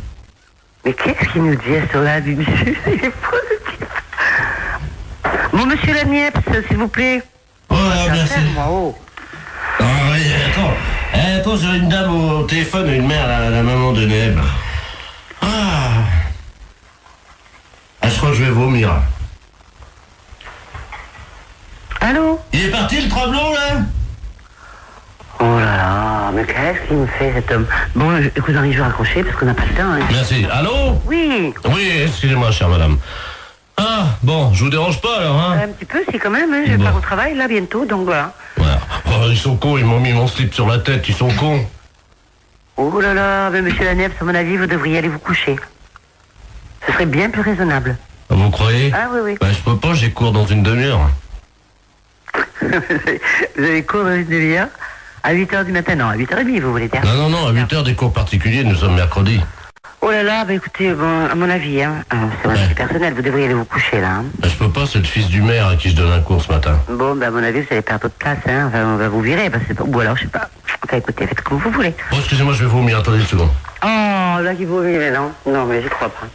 Mais qu'est-ce qu'il nous dit à ce là du monsieur? Il est fou, ce type. Bon, monsieur Lagneps, s'il vous plaît. Oh, merci. Moi, oh. Ah, Ah oui, attends. Attends, j'ai une dame au téléphone, une mère, la maman de Neb. Ah, je crois que je vais vomir. Allô? Il est parti le trablon, là? Oh là là, mais qu'est-ce qu'il me fait cet homme? Bon, écoute, Henri, je vais raccrocher parce qu'on n'a pas le temps. Hein. Merci. Allô? Oui. Oui, excusez-moi, chère madame. Ah, bon, je vous dérange pas, alors, hein? Un petit peu, si quand même, hein, je vais pas au travail, là, bientôt, donc voilà. Voilà. Oh, ils sont cons, ils m'ont mis mon slip sur la tête, ils sont cons. Oh là là, mais monsieur Laneps, à mon avis, vous devriez aller vous coucher. Ce serait bien plus raisonnable. Vous croyez? Ah oui, oui. Bah, je peux pas, j'ai cours dans une demi-heure. Vous avez cours dans une demi-heure? À 8h du matin, non, à 8h30, vous voulez dire? Non, à 8h des cours particuliers, nous sommes mercredi. Oh là là, bah écoutez, bon, à mon avis, hein, c'est mon avis personnel, vous devriez aller vous coucher, là. Hein. Bah, je peux pas, c'est le fils du maire à qui je donne un cours ce matin. Bon, bah à mon avis, vous allez perdre votre place, hein, enfin, on va vous virer, parce que, ou alors, je sais pas. Enfin, écoutez, faites comme vous voulez. Oh, excusez-moi, je vais vomir, attendez une seconde. Oh, là, qui vous mais non. Non, mais j'y crois pas.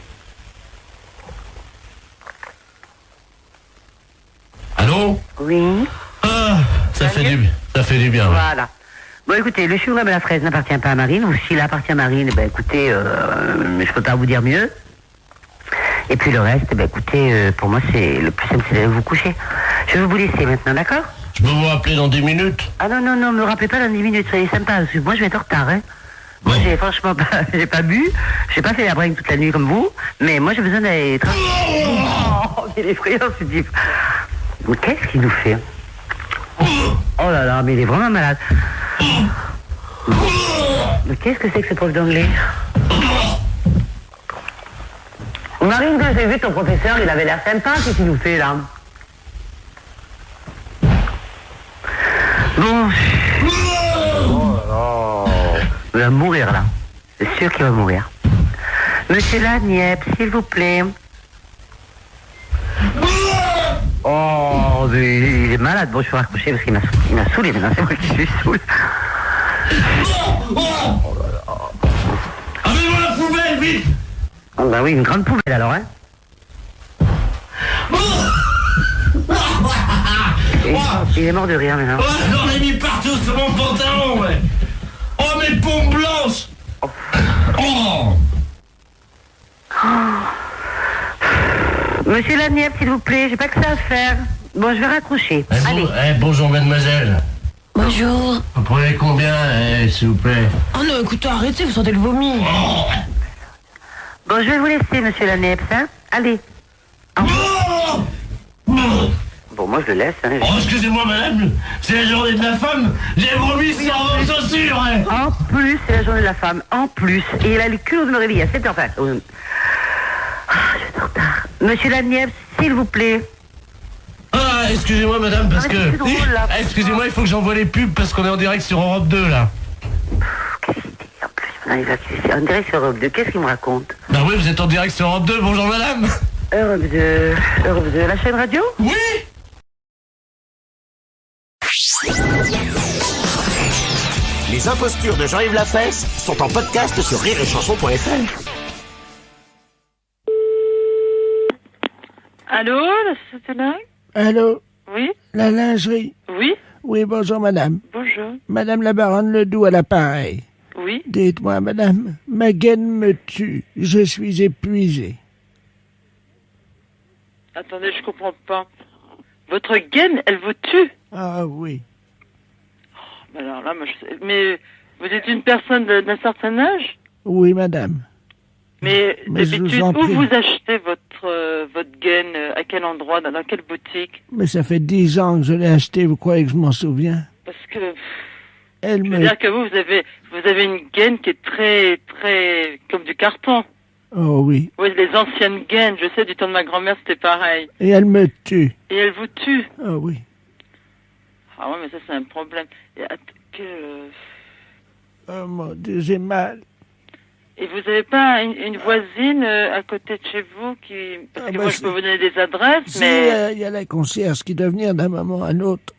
Allô? Oui. Ah, ça fait du bien. Ouais. Voilà. Bon, écoutez, le chewing-gum à la fraise n'appartient pas à Marine, ou s'il appartient à Marine, ben écoutez, je peux pas vous dire mieux. Et puis le reste, ben écoutez, pour moi, c'est le plus simple, c'est d'aller vous coucher. Je vais vous laisser maintenant, d'accord? Je peux vous rappeler dans 10 minutes? Ah non, me rappelez pas dans 10 minutes, soyez sympa, parce que moi, je vais être en retard, hein. Moi, j'ai franchement pas, j'ai pas bu, j'ai pas fait la bringue toute la nuit comme vous, mais moi, j'ai besoin d'aller... Oh, il est effrayant, ce type. Mais qu'est-ce qu'il nous fait? Oh là là, mais il est vraiment malade. Mais qu'est-ce que c'est que ce prof d'anglais? Marine, que j'ai vu ton professeur, il avait l'air sympa, qu'est-ce qu'il nous fait là? Bon. Oh là là. Il va mourir là. C'est sûr qu'il va mourir. Monsieur Laniep, s'il vous plaît. Oh, mais il est malade. Bon, je vais raccrocher parce qu'il m'a saoulé maintenant. C'est moi qui suis saoul. Oh là là. Avez-moi la poubelle, vite! Oh, bah oui, une grande poubelle alors, hein. Il est mort de rire maintenant. Oh, j'en ai mis partout sur mon pantalon, ouais! Oh, mes pompes blanches! Oh! Monsieur Laniep, s'il vous plaît, j'ai pas que ça à faire. Bon, je vais raccrocher. Allez. Bonjour, mademoiselle. Bonjour. Vous prenez combien, s'il vous plaît? Oh non, écoutez, arrêtez, vous sentez le vomi. Oh. Bon, je vais vous laisser, monsieur Laniep, hein. Allez. Oh. Bon, moi, je le laisse, hein. Oh, excusez-moi, madame, c'est la journée de la femme. J'ai vomi sur vos chaussures, hein. En plus, c'est la journée de la femme. En plus. Et il a le culot de me réveiller à 7h. Enfin, je vais être en retard. Monsieur Laniep, s'il vous plaît. Ah, excusez-moi, madame, parce que... c'est drôle, là. Excusez-moi, il faut que j'envoie les pubs parce qu'on est en direct sur Europe 2, là. Qu'est-ce qu'il dit en plus? Il va en direct sur Europe 2. Qu'est-ce qu'il me raconte? Bah oui, vous êtes en direct sur Europe 2. Bonjour, madame. Europe 2, la chaîne radio? Oui. Les impostures de Jean-Yves Lafesse sont en podcast sur rireetchanson.fr. Allô, la société linge? Allô? Oui? La lingerie? Oui? Oui, bonjour, madame. Bonjour. Madame la baronne Ledoux à l'appareil. Oui? Dites-moi, madame, ma gaine me tue. Je suis épuisé. Attendez, je comprends pas. Votre gaine, elle vous tue? Ah oui. Alors là, moi, mais vous êtes une personne d'un certain âge? Oui, madame. Mais je d'habitude, vous en où prie. vous achetez votre gaine? À quel endroit? Dans quelle boutique? Mais ça fait 10 ans que je l'ai acheté, vous croyez que je m'en souviens? Parce que... Elle Je me... veux dire que vous avez une gaine qui est très, très... comme du carton. Oh oui. Oui, les anciennes gaines, je sais, du temps de ma grand-mère, c'était pareil. Et elle me tue. Et elle vous tue? Oh oui. Ah ouais, mais ça, c'est un problème. Oh mon Dieu, j'ai mal. Et vous n'avez pas une voisine à côté de chez vous qui... Parce que moi, je peux vous donner des adresses, mais... Il y a la concierge qui doit venir d'un moment à l'autre.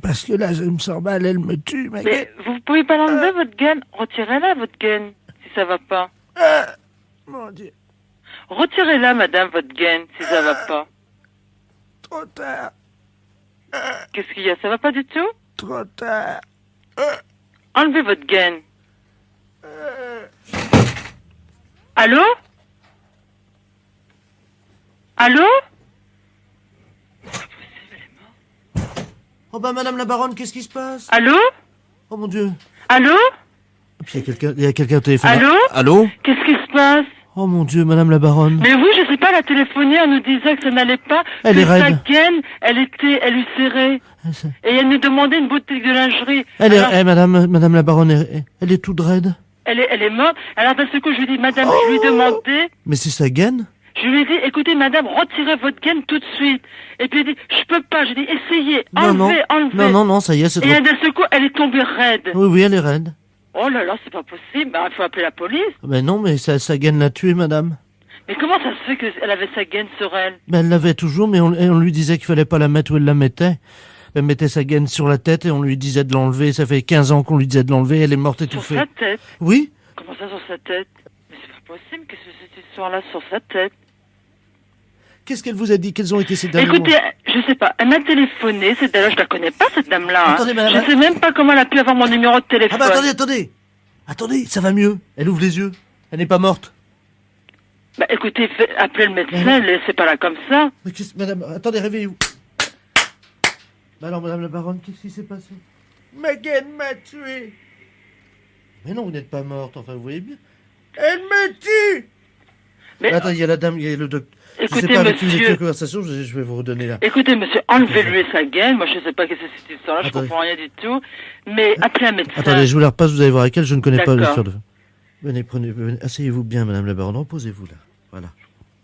Parce que là, je me sens mal, elle me tue. Mais vous pouvez pas l'enlever, votre gaine? Retirez-la, votre gaine, si ça va pas. Mon Dieu. Retirez-la, madame, votre gaine, si ça va pas. Trop tard. Qu'est-ce qu'il y a? Ça va pas du tout? Trop tard. Enlevez votre gaine. Allô? Allô? Oh bah madame la baronne, qu'est-ce qui se passe? Allô? Oh mon Dieu. Allô? Il y a quelqu'un au téléphone. Allô? Allô? Qu'est-ce qui se passe? Oh mon Dieu, madame la baronne. Mais oui, je sais pas, elle a téléphoné, elle nous disait que ça n'allait pas, Elle que est sa raide. gaine, elle lui serrait. Et elle nous demandait une boutique de lingerie. Alors, Madame la baronne, elle est toute raide. elle est morte. Alors d'un seul coup, je lui dis, madame, je lui ai demandé, Mais c'est sa gaine? je lui ai dit, écoutez, madame, retirez votre gaine tout de suite. Et puis elle dit, je peux pas. J'ai dit, essayez, enlevez. Non, ça y est, c'est trop. Et d'un seul coup, elle est tombée raide. Oui, elle est raide. Oh là là, c'est pas possible. Bah, il faut appeler la police. Ben non, mais sa gaine l'a tuée, madame. Mais comment ça se fait qu'elle avait sa gaine sur elle? Ben elle l'avait toujours, mais on lui disait qu'il fallait pas la mettre où elle la mettait. Elle mettait sa gaine sur la tête et on lui disait de l'enlever. Ça fait 15 ans qu'on lui disait de l'enlever, elle est morte étouffée. Sur sa tête? Oui? Comment ça, sur sa tête? Mais c'est pas possible que cette histoire-là sur sa tête. Qu'est-ce qu'elle vous a dit? Quels ont été ces derniers Écoutez, mots? je sais pas, elle m'a téléphoné, cette dame-là, je la connais pas, cette dame-là. Attendez, madame. Je sais même pas comment elle a pu avoir mon numéro de téléphone. Ah bah attendez, ça va mieux. Elle ouvre les yeux. Elle n'est pas morte. Bah écoutez, appelez le médecin, laissez pas là comme ça. Mais madame, attendez, réveillez-vous. Bah alors, madame la baronne, qu'est-ce qui s'est passé? Ma gaine m'a tué. Mais non, vous n'êtes pas morte, enfin, vous voyez bien. Elle me tue. Mais attends, il y a la dame, il y a le docteur. Écoutez, je sais pas avec qui vous monsieur. êtes en conversation, je vais vous redonner là. Écoutez, monsieur, enlevez-lui sa gaine. Moi, je sais pas qu'est-ce que c'est cette histoire-là, je Attendez. comprends rien du tout. Mais appelez un médecin. Attendez, je vous la repasse, vous allez voir avec elle, je ne connais pas D'accord. l'histoire de... Venez, asseyez-vous bien, madame la baronne, reposez-vous là. Voilà.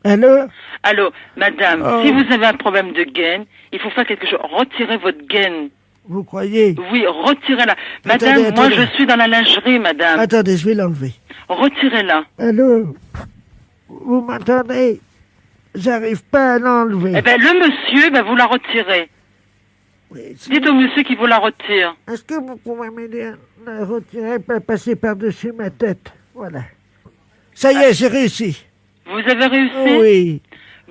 Allô? Allô, madame, Oh. si vous avez un problème de gaine, il faut faire quelque chose. Retirez votre gaine. Vous croyez? Oui, retirez-la. Madame, Attendez, moi, attendez. je suis dans la lingerie, madame. Attendez, je vais l'enlever. Retirez-la. Allô? Vous m'entendez? J'arrive pas à l'enlever. Eh ben, le monsieur, ben, vous la retirez. Oui, Dites au monsieur qu'il vous la retire. Est-ce que vous pouvez m'aider à la retirer, pas passer par-dessus ma tête? Voilà. Ça y est, j'ai réussi. Vous avez réussi? Oui.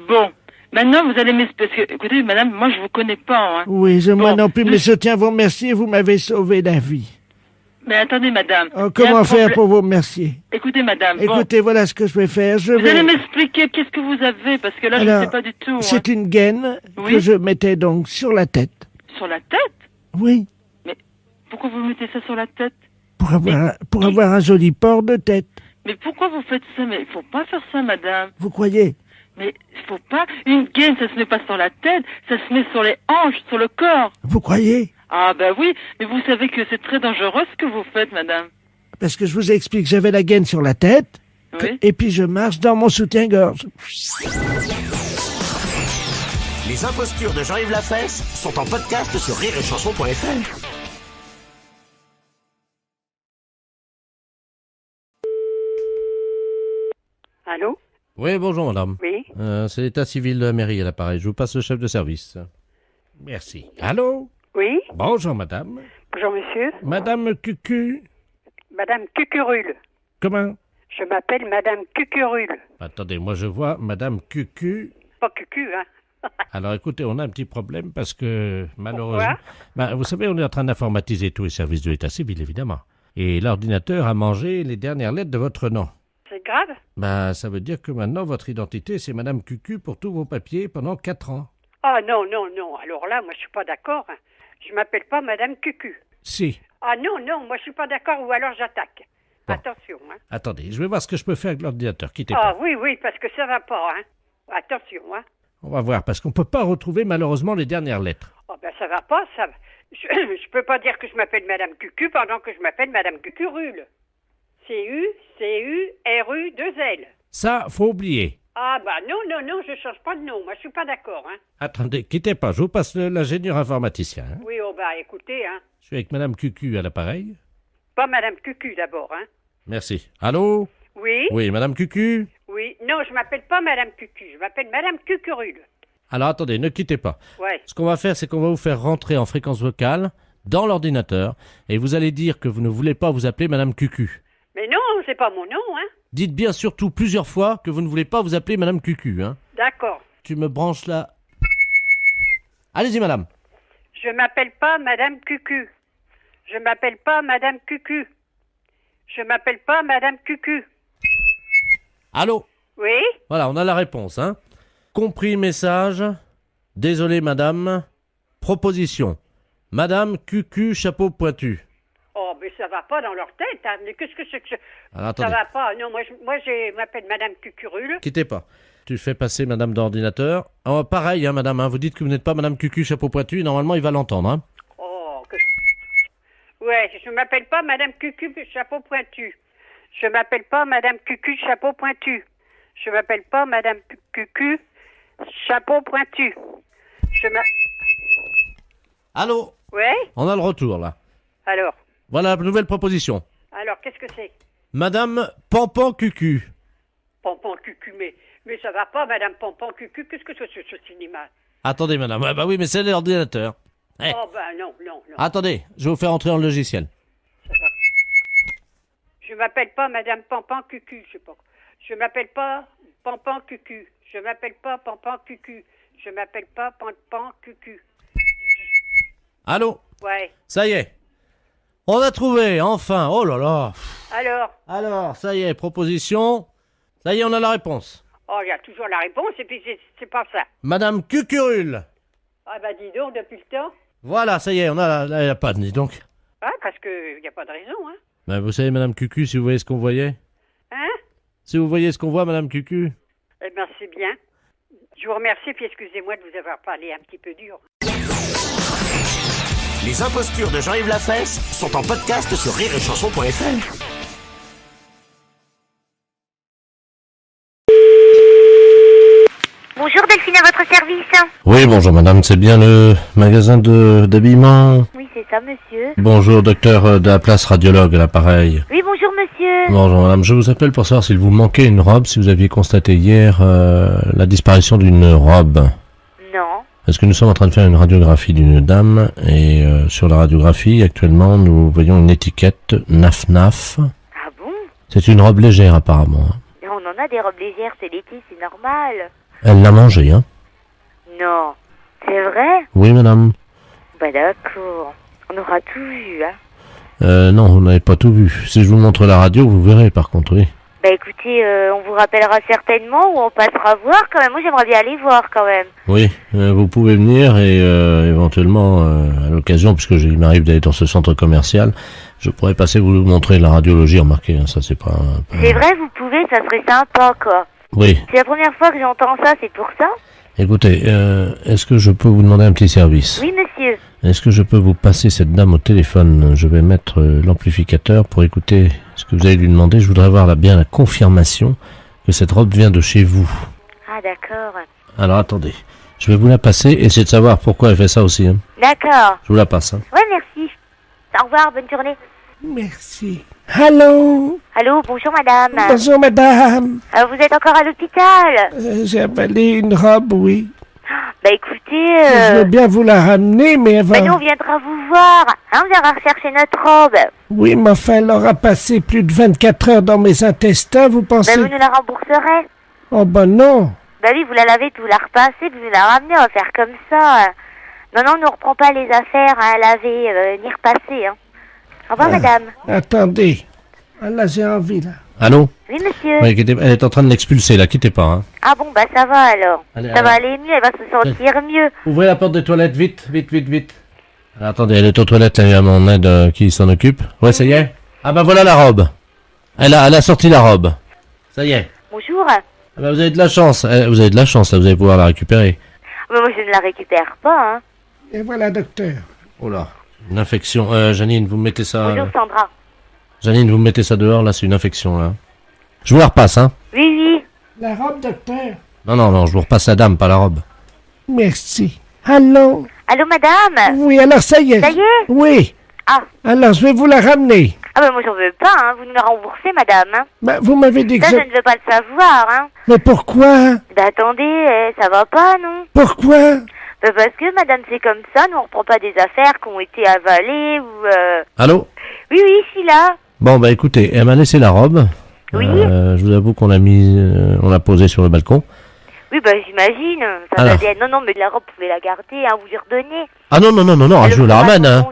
Bon. Maintenant, vous allez m'expliquer. Écoutez, madame, moi, je vous connais pas, hein. Oui, moi Bon. non plus, mais je tiens à vous remercier, vous m'avez sauvé la vie. Mais attendez, madame. Oh, Il y a un comment faire problème- pour vous remercier? Écoutez, madame. bon. Écoutez, voilà ce que je vais faire. Vous allez m'expliquer qu'est-ce que vous avez, parce que là, je Alors, ne sais pas du tout. hein. C'est une gaine Oui. que je mettais donc sur la tête. Sur la tête? Oui, Pourquoi vous mettez ça sur la tête? pour avoir un joli port de tête. Mais pourquoi vous faites ça? Mais il faut pas faire ça, madame. Vous croyez? Mais il faut pas. Une gaine, ça se met pas sur la tête, ça se met sur les hanches, sur le corps. Vous croyez? Ah bah oui, mais vous savez que c'est très dangereux ce que vous faites, madame. Parce que je vous explique, j'avais la gaine sur la tête, Oui. et puis je marche dans mon soutien-gorge. Les impostures de Jean-Yves Lafesse sont en podcast sur rireetchanson.fr. Allô? Oui, bonjour madame. Oui. C'est l'état civil de la mairie à l'appareil. Je vous passe le chef de service. Merci. Allô? Oui. Bonjour madame. Bonjour, monsieur. Madame Cucu. Madame Cucurule. Comment? Je m'appelle Madame Cucurule. Attendez, moi je vois madame Cucu. Pas Cucu, hein? Alors écoutez, on a un petit problème parce que malheureusement... vous savez, on est en train d'informatiser tous les services de l'état civil, évidemment. Et l'ordinateur a mangé les dernières lettres de votre nom. C'est grave? Ça veut dire que maintenant, votre identité, c'est madame Cucu pour tous vos papiers pendant 4 ans. Ah non, non, non. Alors là, moi, je suis pas d'accord. Hein. Je m'appelle pas Madame Cucu. Si. Ah non, non, moi, je suis pas d'accord ou alors j'attaque. Bon. Attention, hein. Attendez, je vais voir ce que je peux faire avec l'ordinateur. Quittez Ah pas. oui, oui, parce que ça va pas, hein. Attention, hein. On va voir, parce qu'on peut pas retrouver malheureusement les dernières lettres. Oh ben ça va pas, ça. Je peux pas dire que je m'appelle Madame Cucu pendant que je m'appelle Madame Cucurule. C-U-C-U-R-U-2-L. Ça, faut oublier. Ah bah non, non, non, je change pas de nom. Moi, je suis pas d'accord, hein. Attendez, quittez pas, je vous passe l'ingénieur informaticien. hein. Oui, oh bah écoutez, hein. Je suis avec madame Cucu à l'appareil. Pas Madame Cucu d'abord, hein. Merci. Allô? Oui? Oui, madame Cucu? Oui. Non, je m'appelle pas Madame Cucu, je m'appelle Madame Cucurule. Alors attendez, ne quittez pas. Ouais. Ce qu'on va faire, c'est qu'on va vous faire rentrer en fréquence vocale dans l'ordinateur et vous allez dire que vous ne voulez pas vous appeler madame Cucu. Mais non, c'est pas mon nom, hein. Dites bien surtout plusieurs fois que vous ne voulez pas vous appeler madame Cucu, hein. D'accord. Tu me branches là. Allez-y madame. Je m'appelle pas Madame Cucu. Je m'appelle pas Madame Cucu. Je m'appelle pas Madame Cucu. Allô? Oui? Voilà, on a la réponse, hein. Compris message. Désolé, madame. Proposition. Madame Cucu, chapeau pointu. Oh, mais ça va pas dans leur tête, hein. Mais qu'est-ce que c'est que ça? Alors, Ça attendez. va pas. Non, moi, je m'appelle Madame Cucurule. Quittez pas. Tu fais passer madame d'ordinateur. Oh, pareil, hein, madame, hein. Vous dites que vous n'êtes pas madame Cucu, chapeau pointu. Normalement, il va l'entendre, hein. Oh, que... Ouais, je m'appelle pas Madame Cucu, chapeau pointu. Je m'appelle pas Madame Cucu, chapeau pointu. Je m'appelle pas Madame Cucu, chapeau pointu. Allô? Ouais? On a le retour, là. Alors? Voilà, nouvelle proposition. Alors, qu'est-ce que c'est? Madame Pampan Cucu. Pampan Cucu, mais ça va pas, Madame Pampan Cucu. Qu'est-ce que c'est ce cinéma? Attendez, madame. Ah, bah oui, mais c'est l'ordinateur. Eh. Oh, ben non. Attendez, je vais vous faire entrer dans le logiciel. Ça va. Je m'appelle pas Madame Pampan Cucu, je sais pas. Je m'appelle pas Pampan Cucu. Je m'appelle pas Pampan Cucu. Je m'appelle pas Pampan Cucu. Allô? Ouais. Ça y est. On a trouvé, enfin. Oh là là. Alors, Ça y est, proposition. Ça y est, on a la réponse. oh, il y a toujours la réponse, et puis c'est pas ça. Madame Cucurule. Ah bah dis donc, depuis le temps. Voilà, ça y est, on a la panne, dis donc. Ah, parce que y a pas de raison, hein. Ben, vous savez, madame Cucu, si vous voyez ce qu'on voyait. Hein? Si vous voyez ce qu'on voit, madame Cucu. Eh ben c'est bien. Je vous remercie, puis excusez-moi de vous avoir parlé un petit peu dur. Les impostures de Jean-Yves Lafesse sont en podcast sur rireetchanson.fr. Bonjour Delphine, à votre service. Oui, bonjour madame, c'est bien le magasin d'habillement. Oui, c'est ça, monsieur. Bonjour, docteur de la place radiologue à l'appareil. Oui, bonjour monsieur. Bonjour madame, je vous appelle pour savoir s'il vous manquait une robe, si vous aviez constaté hier la disparition d'une robe. Non. Parce que nous sommes en train de faire une radiographie d'une dame, et sur la radiographie, actuellement, nous voyons une étiquette NAF-NAF. Ah bon? C'est une robe légère apparemment. On en a des robes légères, c'est l'été, c'est normal. Elle l'a mangée, hein? Non. C'est vrai? Oui madame. Bah d'accord. On aura tout vu, hein. Non, vous n'avez pas tout vu. Si je vous montre la radio, vous verrez par contre, oui. Bah écoutez, on vous rappellera certainement, ou on passera voir quand même. Moi j'aimerais bien aller voir quand même. Oui, vous pouvez venir et éventuellement, à l'occasion, puisque il m'arrive d'aller dans ce centre commercial, je pourrais passer vous montrer la radiologie, remarquez, hein, ça c'est pas... C'est vrai, vous pouvez, ça serait sympa quoi. Oui. C'est la première fois que j'entends ça, c'est pour ça? Écoutez, est-ce que je peux vous demander un petit service? Oui monsieur. Est-ce que je peux vous passer cette dame au téléphone? Je vais mettre l'amplificateur pour écouter ce que vous allez lui demander. Je voudrais avoir bien la confirmation que cette robe vient de chez vous. Ah d'accord. Alors attendez, je vais vous la passer et essayer de savoir pourquoi elle fait ça aussi. Hein. D'accord. Je vous la passe. Hein. Ouais, merci. Au revoir, bonne journée. Merci. Allô? Allô, bonjour madame. Bonjour madame. Vous êtes encore à l'hôpital? J'ai avalé une robe, oui. Bah écoutez... Je veux bien vous la ramener, mais elle va... Bah nous on viendra vous voir. Hein, on viendra rechercher notre robe. Oui, mais enfin, elle aura passé plus de 24 heures dans mes intestins, vous pensez... Bah vous nous la rembourserez. Oh ben non. Bah oui, vous la lavez, vous la repassez, vous nous la ramenez, on va faire comme ça. Non, on ne reprend pas les affaires à laver ni repasser. Hein. Au revoir madame. Attendez. Ah là, j'ai envie, là. Allô? Oui monsieur. Oui, elle est en train de l'expulser, là, quittez pas. Hein. Ah bon, bah ça va alors. Allez, ça va aller mieux, elle va se sentir mieux. Ouvrez la porte des toilettes, vite. Alors, attendez, elle est aux toilettes, là, il y a mon aide qui s'en occupe. Ouais, ça y est? Ah bah voilà la robe. Elle a sorti la robe. Ça y est. Bonjour. Ah bah, vous avez de la chance. Vous avez de la chance, là, vous allez pouvoir la récupérer. Mais moi je ne la récupère pas, hein. Et voilà, docteur. Oh là, une infection. Janine, vous mettez ça... Bonjour Sandra. Janine, vous mettez ça dehors, là, c'est une infection, là. Je vous la repasse, hein. Oui. La robe, docteur. Non, je vous repasse la dame, pas la robe. Merci. Allô? Allô madame? Oui, alors ça y est. Ça y est? Oui. Ah. Alors, je vais vous la ramener. Ah bah moi j'en veux pas, hein. Vous nous la remboursez madame, hein. Bah, vous m'avez dit que Ça, je ne veux pas le savoir, hein. Mais pourquoi? Bah attendez, ça va pas, non? Pourquoi? Bah parce que madame c'est comme ça, nous on reprend pas des affaires qui ont été avalées ou... Allô? Oui, je suis là. Bon, bah écoutez, elle m'a laissé la robe. Oui. Je vous avoue qu'on l'a posée sur le balcon. Oui, bah j'imagine. Ça Alors. va bien. Non, mais la robe, vous pouvez la garder, hein, vous lui redonnez. Ah non, je vous la ramène. Hein.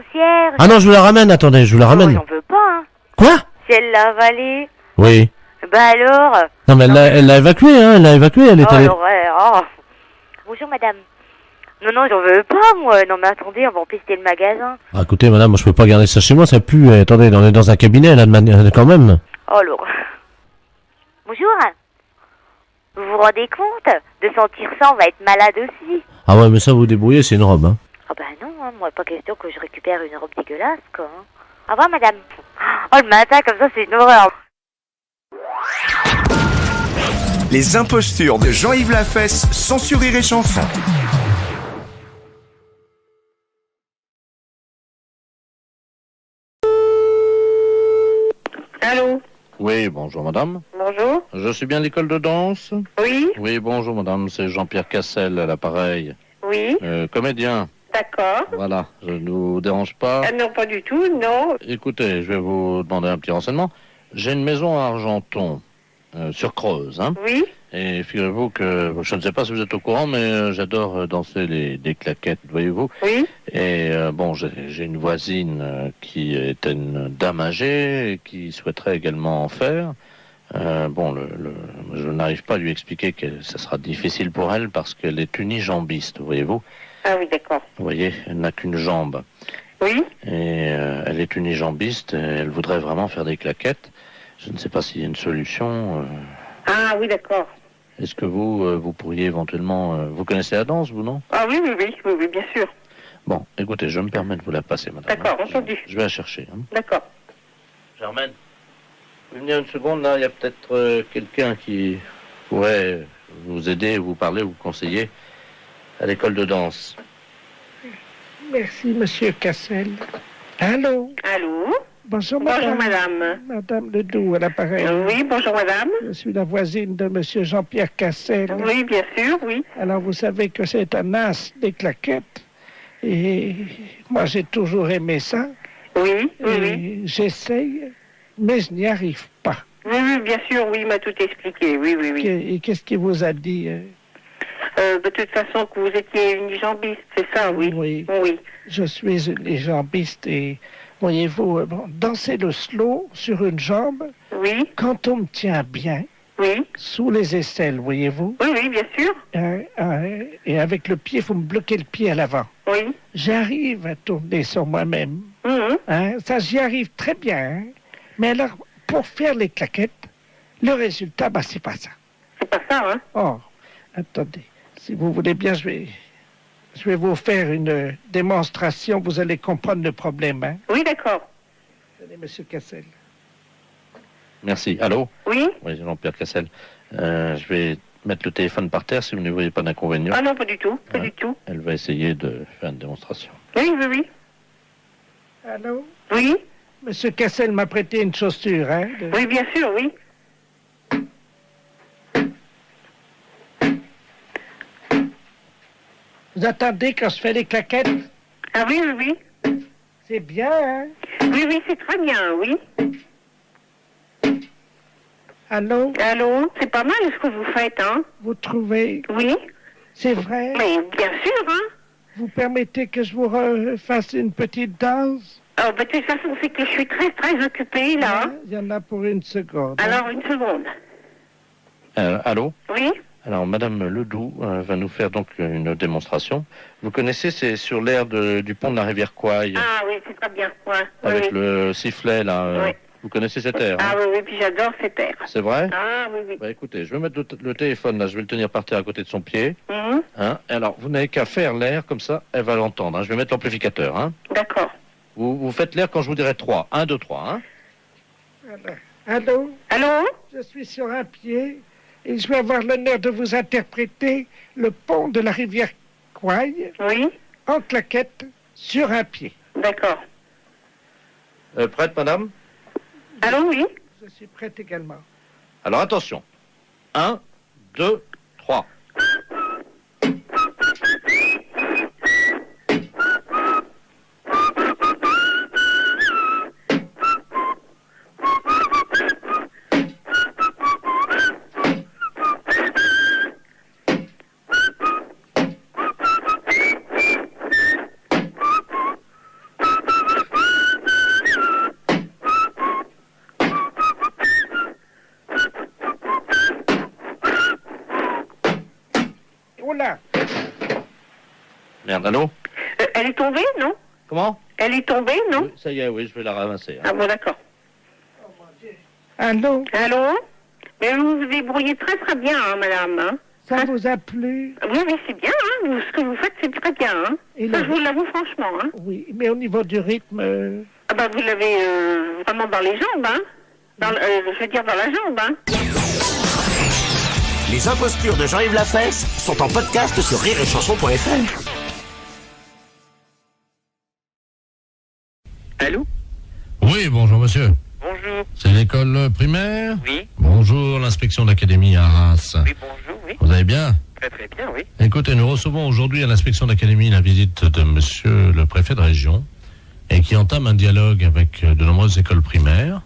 Ah non, je vous la ramène, attendez, je vous la ramène. J'en veux pas, hein. Quoi? Si elle l'a avalée. Oui. Bah alors. Non, mais elle l'a évacuée, hein, elle est allée... Oh. Bonjour, madame. Non, j'en veux pas, moi. Non, mais attendez, on va empester le magasin. Ah, écoutez, madame, moi je peux pas garder ça chez moi, ça pue. Attendez, on est dans un cabinet, là, quand même. Oh, Laure. Bonjour. Vous vous rendez compte? De sentir ça, on va être malade aussi. Ah ouais, mais ça, vous débrouillez, c'est une robe, hein. Ah bah non, hein, moi, pas question que je récupère une robe dégueulasse, quoi. Hein. Au revoir, madame. Oh, le matin, comme ça, c'est une horreur. Les impostures de Jean-Yves Lafesse, sans sur Rire et Chanson. Allô? Oui, bonjour madame. Bonjour. Je suis bien à l'école de danse? Oui. Oui, bonjour madame, c'est Jean-Pierre Cassel à l'appareil. Oui. Comédien. D'accord. Voilà, je ne vous dérange pas. Non, pas du tout, non. Écoutez, je vais vous demander un petit renseignement. J'ai une maison à Argenton, sur Creuse, hein. Oui. Et figurez-vous que, je ne sais pas si vous êtes au courant, mais j'adore danser des claquettes, voyez-vous. Oui. Et bon, j'ai une voisine qui est une dame âgée et qui souhaiterait également en faire. Bon, je n'arrive pas à lui expliquer que ça sera difficile pour elle parce qu'elle est unijambiste, voyez-vous. Ah oui, d'accord. Vous voyez, elle n'a qu'une jambe. Oui. Et elle est unijambiste et elle voudrait vraiment faire des claquettes. Je ne sais pas s'il y a une solution. Ah oui, d'accord. Est-ce que vous pourriez éventuellement... vous connaissez la danse, vous, non? Ah oui, bien sûr. Bon, écoutez, je me permets de vous la passer, madame. D'accord, entendu. Je vais la chercher. Hein. D'accord. Germaine, vous pouvez venir une seconde, là, il y a peut-être quelqu'un qui pourrait vous aider, vous parler, vous conseiller à l'école de danse. Merci, monsieur Cassel. Allô? Allô? Bonjour, Bonjour, madame. madame. Madame Ledoux, à l'appareil. Oui, bonjour, madame. Je suis la voisine de monsieur Jean-Pierre Cassel. Oui, bien sûr, oui. Alors, vous savez que c'est un as des claquettes. Et moi, j'ai toujours aimé ça. Oui, et j'essaye, mais je n'y arrive pas. Oui, bien sûr, oui, il m'a tout expliqué, oui. Et qu'est-ce qu'il vous a dit De toute façon, que vous étiez unijambiste, c'est ça, oui. Oui. Je suis unijambiste et, voyez-vous, danser le slow sur une jambe, quand on me tient bien, sous les aisselles, voyez-vous. Oui, bien sûr. Et avec le pied, il faut me bloquer le pied à l'avant. Oui. J'arrive à tourner sur moi-même. Ça, j'y arrive très bien. Hein. Mais alors, pour faire les claquettes, le résultat, c'est pas ça. C'est pas ça, hein? Oh, attendez. Si vous voulez bien, je vais vous faire une démonstration. Vous allez comprendre le problème, hein? Oui, d'accord. Allez, monsieur Cassel. Merci. Allô? Oui? Oui, Jean-Pierre Cassel. Je vais mettre le téléphone par terre si vous ne voyez pas d'inconvénient. Ah non, pas du tout, pas du tout. Elle va essayer de faire une démonstration. Oui. Allô? Oui? Monsieur Cassel m'a prêté une chaussure, hein? Oui, bien sûr, oui. Vous attendez quand je fais les claquettes? Ah oui. C'est bien, hein? Oui, c'est très bien, oui. Allô? Allô? C'est pas mal ce que vous faites, hein? Vous trouvez? Oui. C'est vrai? Mais bien sûr, hein? Vous permettez que je vous fasse une petite danse? Oh, de toute façon, c'est que je suis très, très occupée, là. Il y en a pour une seconde. Alors, une seconde. Allô? Oui? Alors, madame Ledoux va nous faire donc une démonstration. Vous connaissez, c'est sur l'aire du pont de la rivière Quaille. Ah oui, c'est très bien, ouais. Avec le sifflet, là. Oui. Vous connaissez cette air? Ah oui, puis j'adore cette air. C'est vrai? Ah oui. Bah écoutez, je vais mettre le téléphone là, je vais le tenir par terre à côté de son pied. Mhm. Hein? Et alors, vous n'avez qu'à faire l'air comme ça, elle va l'entendre. Hein? Je vais mettre l'amplificateur. Hein? D'accord. Vous faites l'air quand je vous dirai 3. 1, 2, 3. Hein? Allô? Allô? Je suis sur un pied et je vais avoir l'honneur de vous interpréter le pont de la rivière Quaille. Oui. En claquette sur un pied. D'accord. Prête, madame? Allô, oui? Je suis prête également. Alors attention. 1, 2, 3. Oh là! Merde, allô? Elle est tombée, non? Comment? Elle est tombée, non? Oui, ça y est, oui, je vais la ramasser. Hein. Ah bon, d'accord. Allô? Allô? Mais vous vous débrouillez très très bien, hein, madame. Hein? Ça vous a plu? Oui, mais c'est bien, hein? Ce que vous faites, c'est très bien. Hein? Ça, je vous l'avoue franchement. Hein? Oui, mais au niveau du rythme... Ah bah, vous l'avez vraiment dans les jambes, hein? Je veux dire dans la jambe, hein? Les impostures de Jean-Yves Lafesse sont en podcast sur rireetchanson.fr. Allô? Oui, bonjour monsieur. Bonjour. C'est l'école primaire? Oui. Bonjour, l'inspection d'académie à Arras. Oui, bonjour, oui. Vous allez bien? Très très bien, oui. Écoutez, nous recevons aujourd'hui à l'inspection d'académie la visite de monsieur le préfet de région et qui entame un dialogue avec de nombreuses écoles primaires.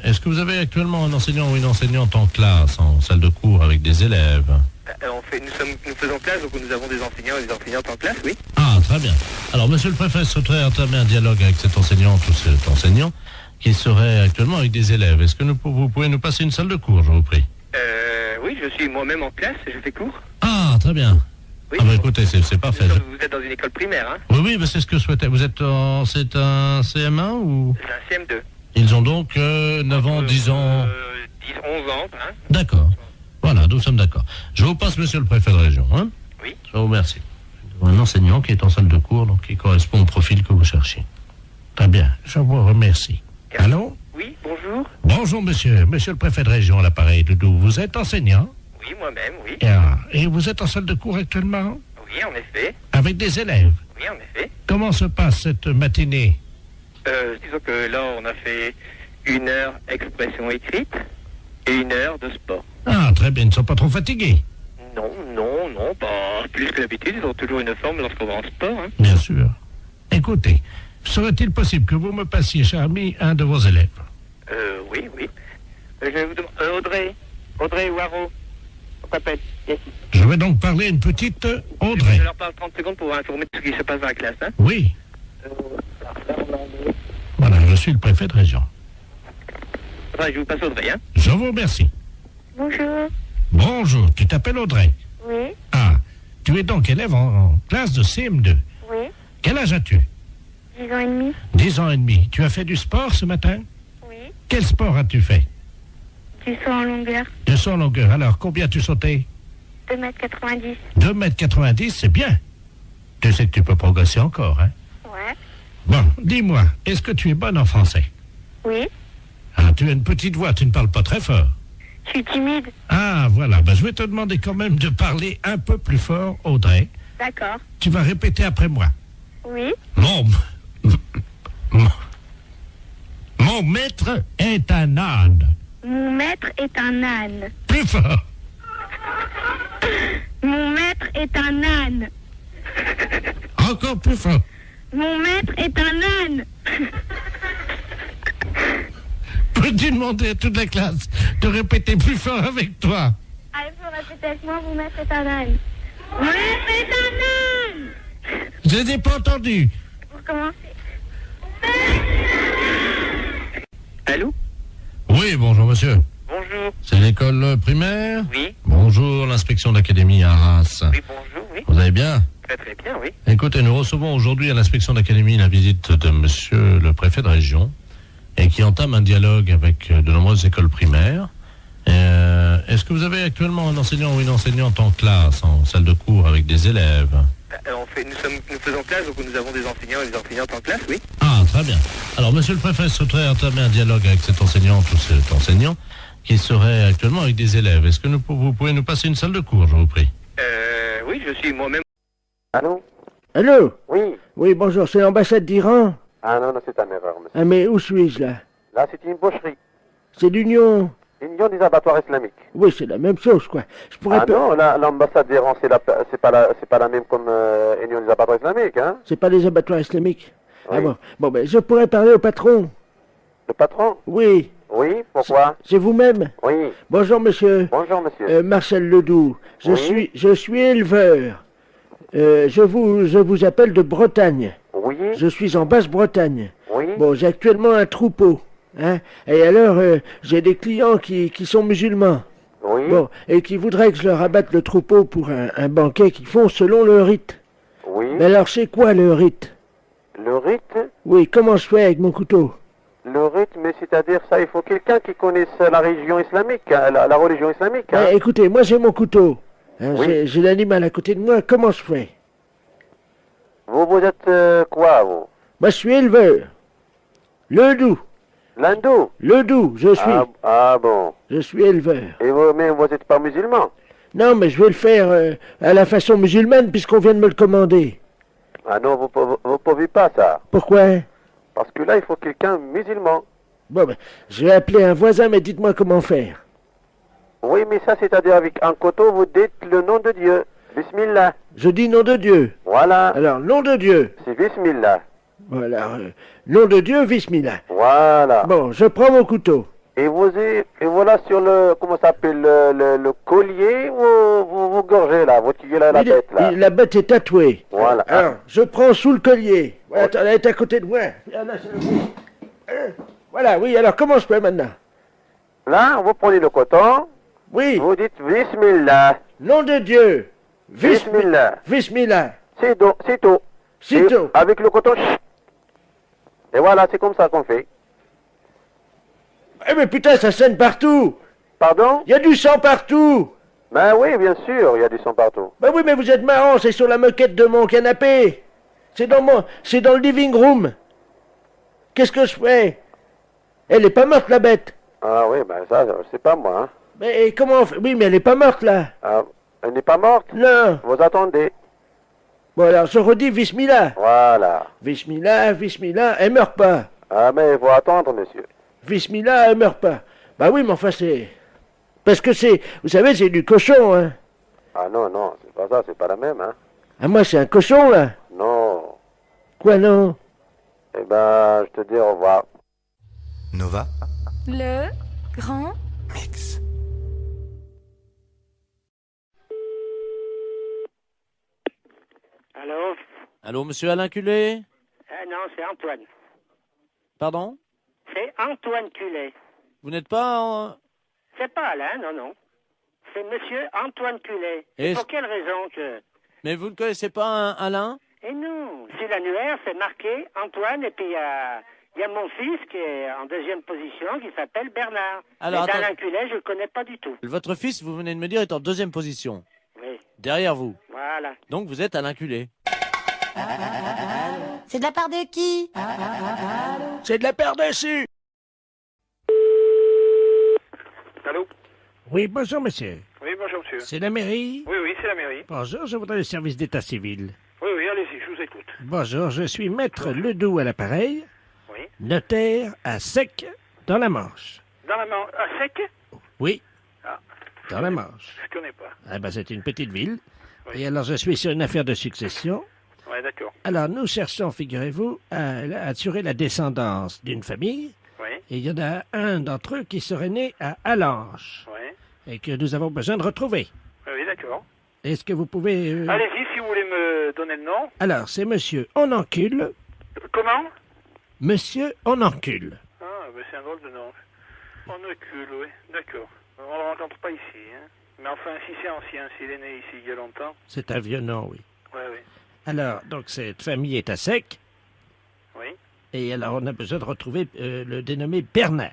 Est-ce que vous avez actuellement un enseignant ou une enseignante en classe, en salle de cours avec des élèves? Nous faisons classe, donc nous avons des enseignants et des enseignantes en classe, oui. Ah, très bien. Alors, monsieur le préfet souhaiterait entamer un dialogue avec cette enseignante ou cet enseignant qui serait actuellement avec des élèves. Est-ce que vous pouvez nous passer une salle de cours, je vous prie? Oui, je suis moi-même en classe, je fais cours. Ah, très bien. Oui, ah, bah écoutez, c'est parfait. Vous êtes dans une école primaire, hein? Oui, oui, bah, c'est ce que je souhaitais. Vous êtes c'est un CM1 ou? C'est un CM2. Ils ont donc 9 ans, 10 ans... 10, 11 ans, hein? D'accord. Voilà, nous sommes d'accord. Je vous passe monsieur le préfet de région, hein? Oui. Je vous remercie. Un enseignant qui est en salle de cours, donc qui correspond au profil que vous cherchez. Très bien, je vous remercie. Allô? Oui, bonjour. Bonjour monsieur, monsieur le préfet de région à l'appareil, Doudou. Vous êtes enseignant? Oui, moi-même, oui. Et vous êtes en salle de cours actuellement? Oui, en effet. Avec des élèves? Oui, en effet. Comment se passe cette matinée? Disons que là, on a fait 1 heure expression écrite et 1 heure de sport. Ah, très bien, ils ne sont pas trop fatigués? Non, pas plus que d'habitude. Ils ont toujours une forme lorsqu'on va en sport. Hein. Bien sûr. Écoutez, serait-il possible que vous me passiez, cher ami, un de vos élèves? Oui. Je vais vous demander... Audrey Waro, on t'appelle. Yes. Je vais donc parler à une petite Audrey. Je leur parle 30 secondes pour vous informer de ce qui se passe dans la classe. Hein. Oui. Voilà, je suis le préfet de région. Enfin, je vous passe Audrey, hein. Je vous remercie. Bonjour. Bonjour, tu t'appelles Audrey? Oui. Ah, tu es donc élève en classe de CM2. Oui. Quel âge as-tu? 10 ans et demi. 10 ans et demi. Tu as fait du sport ce matin? Oui. Quel sport as-tu fait? Du saut en longueur. Du saut en longueur. Alors, combien as-tu sauté? 2,90 m. 2,90 m, c'est bien. Tu sais que tu peux progresser encore, hein? Ouais. Bon, dis-moi, est-ce que tu es bonne en français? Oui. Ah, tu as une petite voix, tu ne parles pas très fort. Je suis timide. Ah, voilà. Ben, je vais te demander quand même de parler un peu plus fort, Audrey. D'accord. Tu vas répéter après moi. Oui. Mon maître est un âne. Mon maître est un âne. Plus fort. Mon maître est un âne. Encore plus fort. Mon maître est un âne. Peux-tu demander à toute la classe de répéter plus fort avec toi? Allez, vous répétez avec moi, mon maître est un âne. Mon maître est un âne. Je n'ai pas entendu. Pour commencer. Allô? Oui, bonjour monsieur. Bonjour. C'est l'école primaire? Oui. Bonjour, l'inspection d'académie à Arras. Oui, bonjour, oui. Vous allez bien? Très très bien, oui. Écoutez, nous recevons aujourd'hui à l'inspection d'académie la visite de monsieur le préfet de région et qui entame un dialogue avec de nombreuses écoles primaires. Est-ce que vous avez actuellement un enseignant ou une enseignante en classe, en salle de cours avec des élèves? Nous faisons classe, donc nous avons des enseignants et des enseignantes en classe, oui. Ah, très bien. Alors, monsieur le préfet souhaiterait entamer un dialogue avec cette enseignante ou cet enseignant qui serait actuellement avec des élèves. Est-ce que vous pouvez nous passer une salle de cours, je vous prie? Oui, je suis moi-même... Allô? Allô? Oui. Oui, bonjour, c'est l'ambassade d'Iran? Ah non, c'est une erreur, monsieur. Ah, mais où suis-je, là? Là, c'est une boucherie. C'est l'Union... L'Union des abattoirs islamiques. Oui, c'est la même chose, quoi. Je pourrais non, l'ambassade d'Iran, c'est pas la même comme l'Union des abattoirs islamiques, hein? C'est pas les abattoirs islamiques? Oui. Ah bon. Bon, ben, je pourrais parler au patron. Le patron? Oui. Oui, pourquoi? C'est vous-même? Oui. Bonjour, monsieur. Bonjour, monsieur. Marcel Ledoux. Je suis éleveur. Je vous appelle de Bretagne. Oui. Je suis en Basse-Bretagne. Oui. Bon, j'ai actuellement un troupeau. Hein? Et alors, j'ai des clients qui sont musulmans. Oui. Oui. Bon, et qui voudraient que je leur abatte le troupeau pour un banquet qu'ils font selon le rite. Oui. Mais alors, c'est quoi le rite? Le rite? Oui, comment je fais avec mon couteau? Le rite, mais c'est-à-dire ça, il faut quelqu'un qui connaisse la religion islamique, hein, la religion islamique. Hein. Écoutez, moi j'ai mon couteau. Hein, Oui. j'ai l'animal à côté de moi, comment je fais? Vous êtes quoi, vous? Moi je suis éleveur. Le Doubs. L'hindou? Le Doubs, je suis. Ah bon. Je suis éleveur. Et vous, mais vous n'êtes pas musulman? Non, mais je vais le faire à la façon musulmane puisqu'on vient de me le commander. Ah non, vous pouvez pas ça. Pourquoi? Parce que là, il faut quelqu'un musulman. Bon, ben, je vais appeler un voisin, mais dites-moi comment faire. Oui, mais ça, c'est-à-dire avec un couteau, vous dites le nom de Dieu. Bismillah. Je dis nom de Dieu. Voilà. Alors, nom de Dieu. C'est Bismillah. Voilà. Nom de Dieu, Bismillah. Voilà. Bon, je prends mon couteau. Et voilà sur le, comment ça s'appelle, le collier, vous gorgez là, vous tirez la bête là. La bête est tatouée. Voilà. Alors, je prends sous le collier. Attends, elle est à côté de moi. Voilà, oui, alors comment je fais maintenant? Là, vous prenez le coton. Oui. Vous dites Bismillah. Nom de Dieu. Bismillah. Bismillah. C'est tout. C'est tout. C'est tout. Avec le coton. Et voilà, c'est comme ça qu'on fait. Eh mais putain, ça saigne partout. Pardon? Il y a du sang partout. Ben oui, bien sûr, il y a du sang partout. Ben oui, mais vous êtes marrant, c'est sur la moquette de mon canapé. C'est dans le living room. Qu'est-ce que je fais? Elle est pas morte, la bête. Ah oui, ben ça, c'est pas moi. Hein. Mais comment on fait? Oui, mais elle est pas morte, là. Ah, elle n'est pas morte? Non. Vous attendez. Bon, alors, je redis Bismillah. Voilà. Bismillah, Bismillah, elle meurt pas. Ah, mais il faut attendre, monsieur. Bismillah, elle meurt pas. Bah oui, mais enfin, c'est... Parce que vous savez, c'est du cochon, hein. Ah non, non, c'est pas ça, c'est pas la même, hein. Ah, moi, c'est un cochon, là. Non. Quoi, non? Eh ben, je te dis au revoir. Nova. Le grand mix. Allô? Allô, monsieur Alain Culé? Non, c'est Antoine. Pardon? C'est Antoine Culé. Vous n'êtes pas en... C'est pas Alain, non, non. C'est monsieur Antoine Culé. Et pour quelle raison que... Mais vous ne connaissez pas un Alain? Eh non, sur l'annuaire, c'est marqué Antoine, et puis il y a mon fils qui est en deuxième position, qui s'appelle Bernard. Alors, mais Alain Culé, je le connais pas du tout. Votre fils, vous venez de me dire, est en deuxième position. Oui. Derrière vous. Voilà. Donc vous êtes Alain Culé. C'est de la part de qui? C'est de la paire dessus. Allô? Oui, bonjour, monsieur. Oui, bonjour, monsieur. C'est la mairie? Oui, oui, c'est la mairie. Bonjour, je voudrais le service d'état civil. Oui, oui, allez-y, je vous écoute. Bonjour, je suis maître Ledoux à l'appareil. Oui. Notaire à Sec, dans la Manche. Dans la Manche, à Sec? Oui. Ah. Dans la Manche. Je connais pas. Ah ben, c'est une petite ville. Oui. Et alors, je suis sur une affaire de succession. Ouais, d'accord. Alors, nous cherchons, figurez-vous, à assurer la descendance d'une famille. Oui. Et il y en a un d'entre eux qui serait né à Allanche. Oui. Et que nous avons besoin de retrouver. Oui, d'accord. Est-ce que vous pouvez... Allez-y, si vous voulez me donner le nom. Alors, c'est monsieur Onencule. Comment? Monsieur Onencule. Ah, ben c'est un drôle de nom. Onencule, oui, d'accord. On le rencontre pas ici, hein. Mais enfin, si c'est ancien, s'il est né ici il y a longtemps. C'est un vieux nom, oui. Oui, oui. Alors, donc, cette famille est à Sec. Oui. Et alors, on a besoin de retrouver le dénommé Bernard.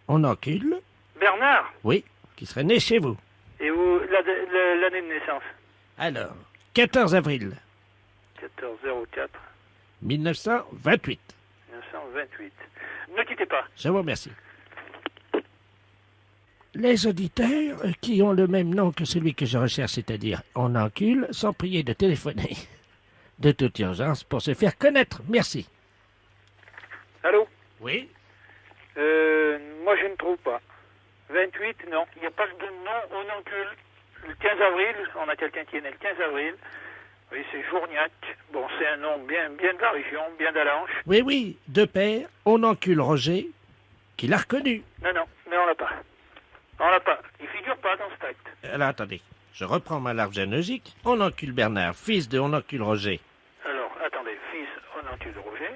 Onencule. Bernard? Oui, qui serait né chez vous. Et où l'année de naissance? Alors, 14 avril 1404 1928. 1928. Ne quittez pas. Je vous remercie. Les auditeurs qui ont le même nom que celui que je recherche, c'est-à-dire Onencule, sont priés de téléphoner de toute urgence pour se faire connaître. Merci. Allô? Oui? Moi, je ne trouve pas. 28, non. Il n'y a pas de nom Onencule. Le 15 avril, on a quelqu'un qui est né le 15 avril. Oui, c'est Journiac. Bon, c'est un nom bien de la région, bien d'Allanche. Oui, oui, de père, Onencule Roger, qui l'a reconnu. Non, non, mais on l'a pas. On l'a pas. Il figure pas dans ce acte. Alors, attendez. Je reprends ma larve généalogique. Onencule Bernard, fils de Onencule Roger. Alors, attendez. Fils Onencule Roger.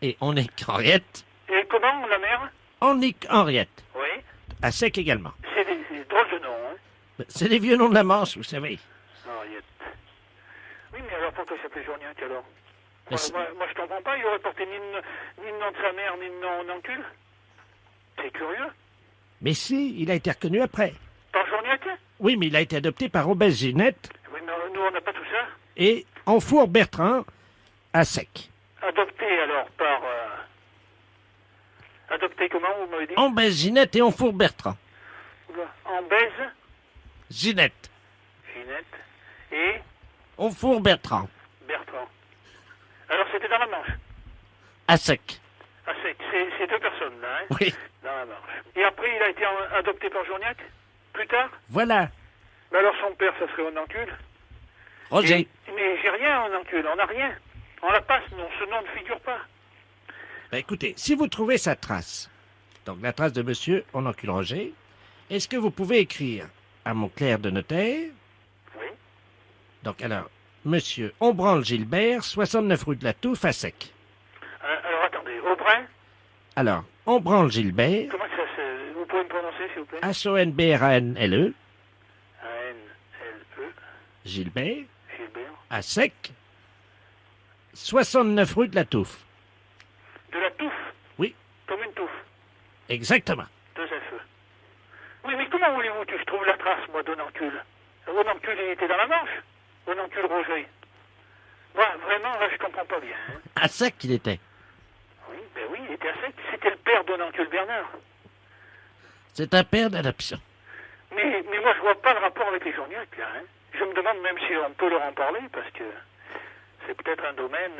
Et Onnic Henriette. Et comment, la mère? Onnic Henriette. Oui. À Sec également. C'est C'est les vieux noms de la Manche, vous savez. Henriette. Oui, mais alors pourquoi il s'appelait Journiac alors? Mais Moi je comprends pas, il aurait porté ni le nom de sa mère, ni le nom d'encul. C'est curieux. Mais si, il a été reconnu après. Par Journiac? Oui, mais il a été adopté par Obèse Ginette Oui, mais nous on n'a pas tout ça. et Enfour Bertrand à Sec. Adopté alors par... Adopté comment, vous m'avez dit? Obèse Ginette et Enfour Bertrand. En baise? Ginette. Ginette. Et Enfour Bertrand. Bertrand. Alors c'était dans la Manche? À Sec. Ah, c'est deux personnes là, hein? Oui. Dans la Manche. Et après il a été adopté par Journiac? Plus tard? Voilà. Mais alors son père, ça serait Onancule? Roger. Mais j'ai rien en Onancule, on n'a rien. On la passe, non, ce nom ne figure pas. Ben, écoutez, si vous trouvez sa trace, donc la trace de monsieur Onancule Roger, est-ce que vous pouvez écrire à mon clerc de notaire? Oui. Donc alors, monsieur Ombranle Gilbert, 69 rue de la Touffe à Sec. Alors attendez, Aubrin? Alors, Ombranle Gilbert, Comment ça se... Vous pouvez me prononcer, s'il vous plaît? H-O-N-B-R-A-N-L-E, A-N-L-E, Gilbert, Gilbert. à Sec, 69 rue de la Touffe. De la touffe? Oui. Comme une touffe? Exactement. Deux F. Oui, mais comment voulez-vous que je trouve la trace, moi, d'Onancule? Onancule, il était dans la Manche? Onancule Roger? Moi, vraiment, là, je comprends pas bien. Hein? À Sec il était. Oui, il était à Sec. C'était le père d'Onancule Bernard. C'est un père d'adoption. Mais moi, je vois pas le rapport avec les Journiac, là. Hein? Je me demande même si on peut leur en parler, parce que c'est peut-être un domaine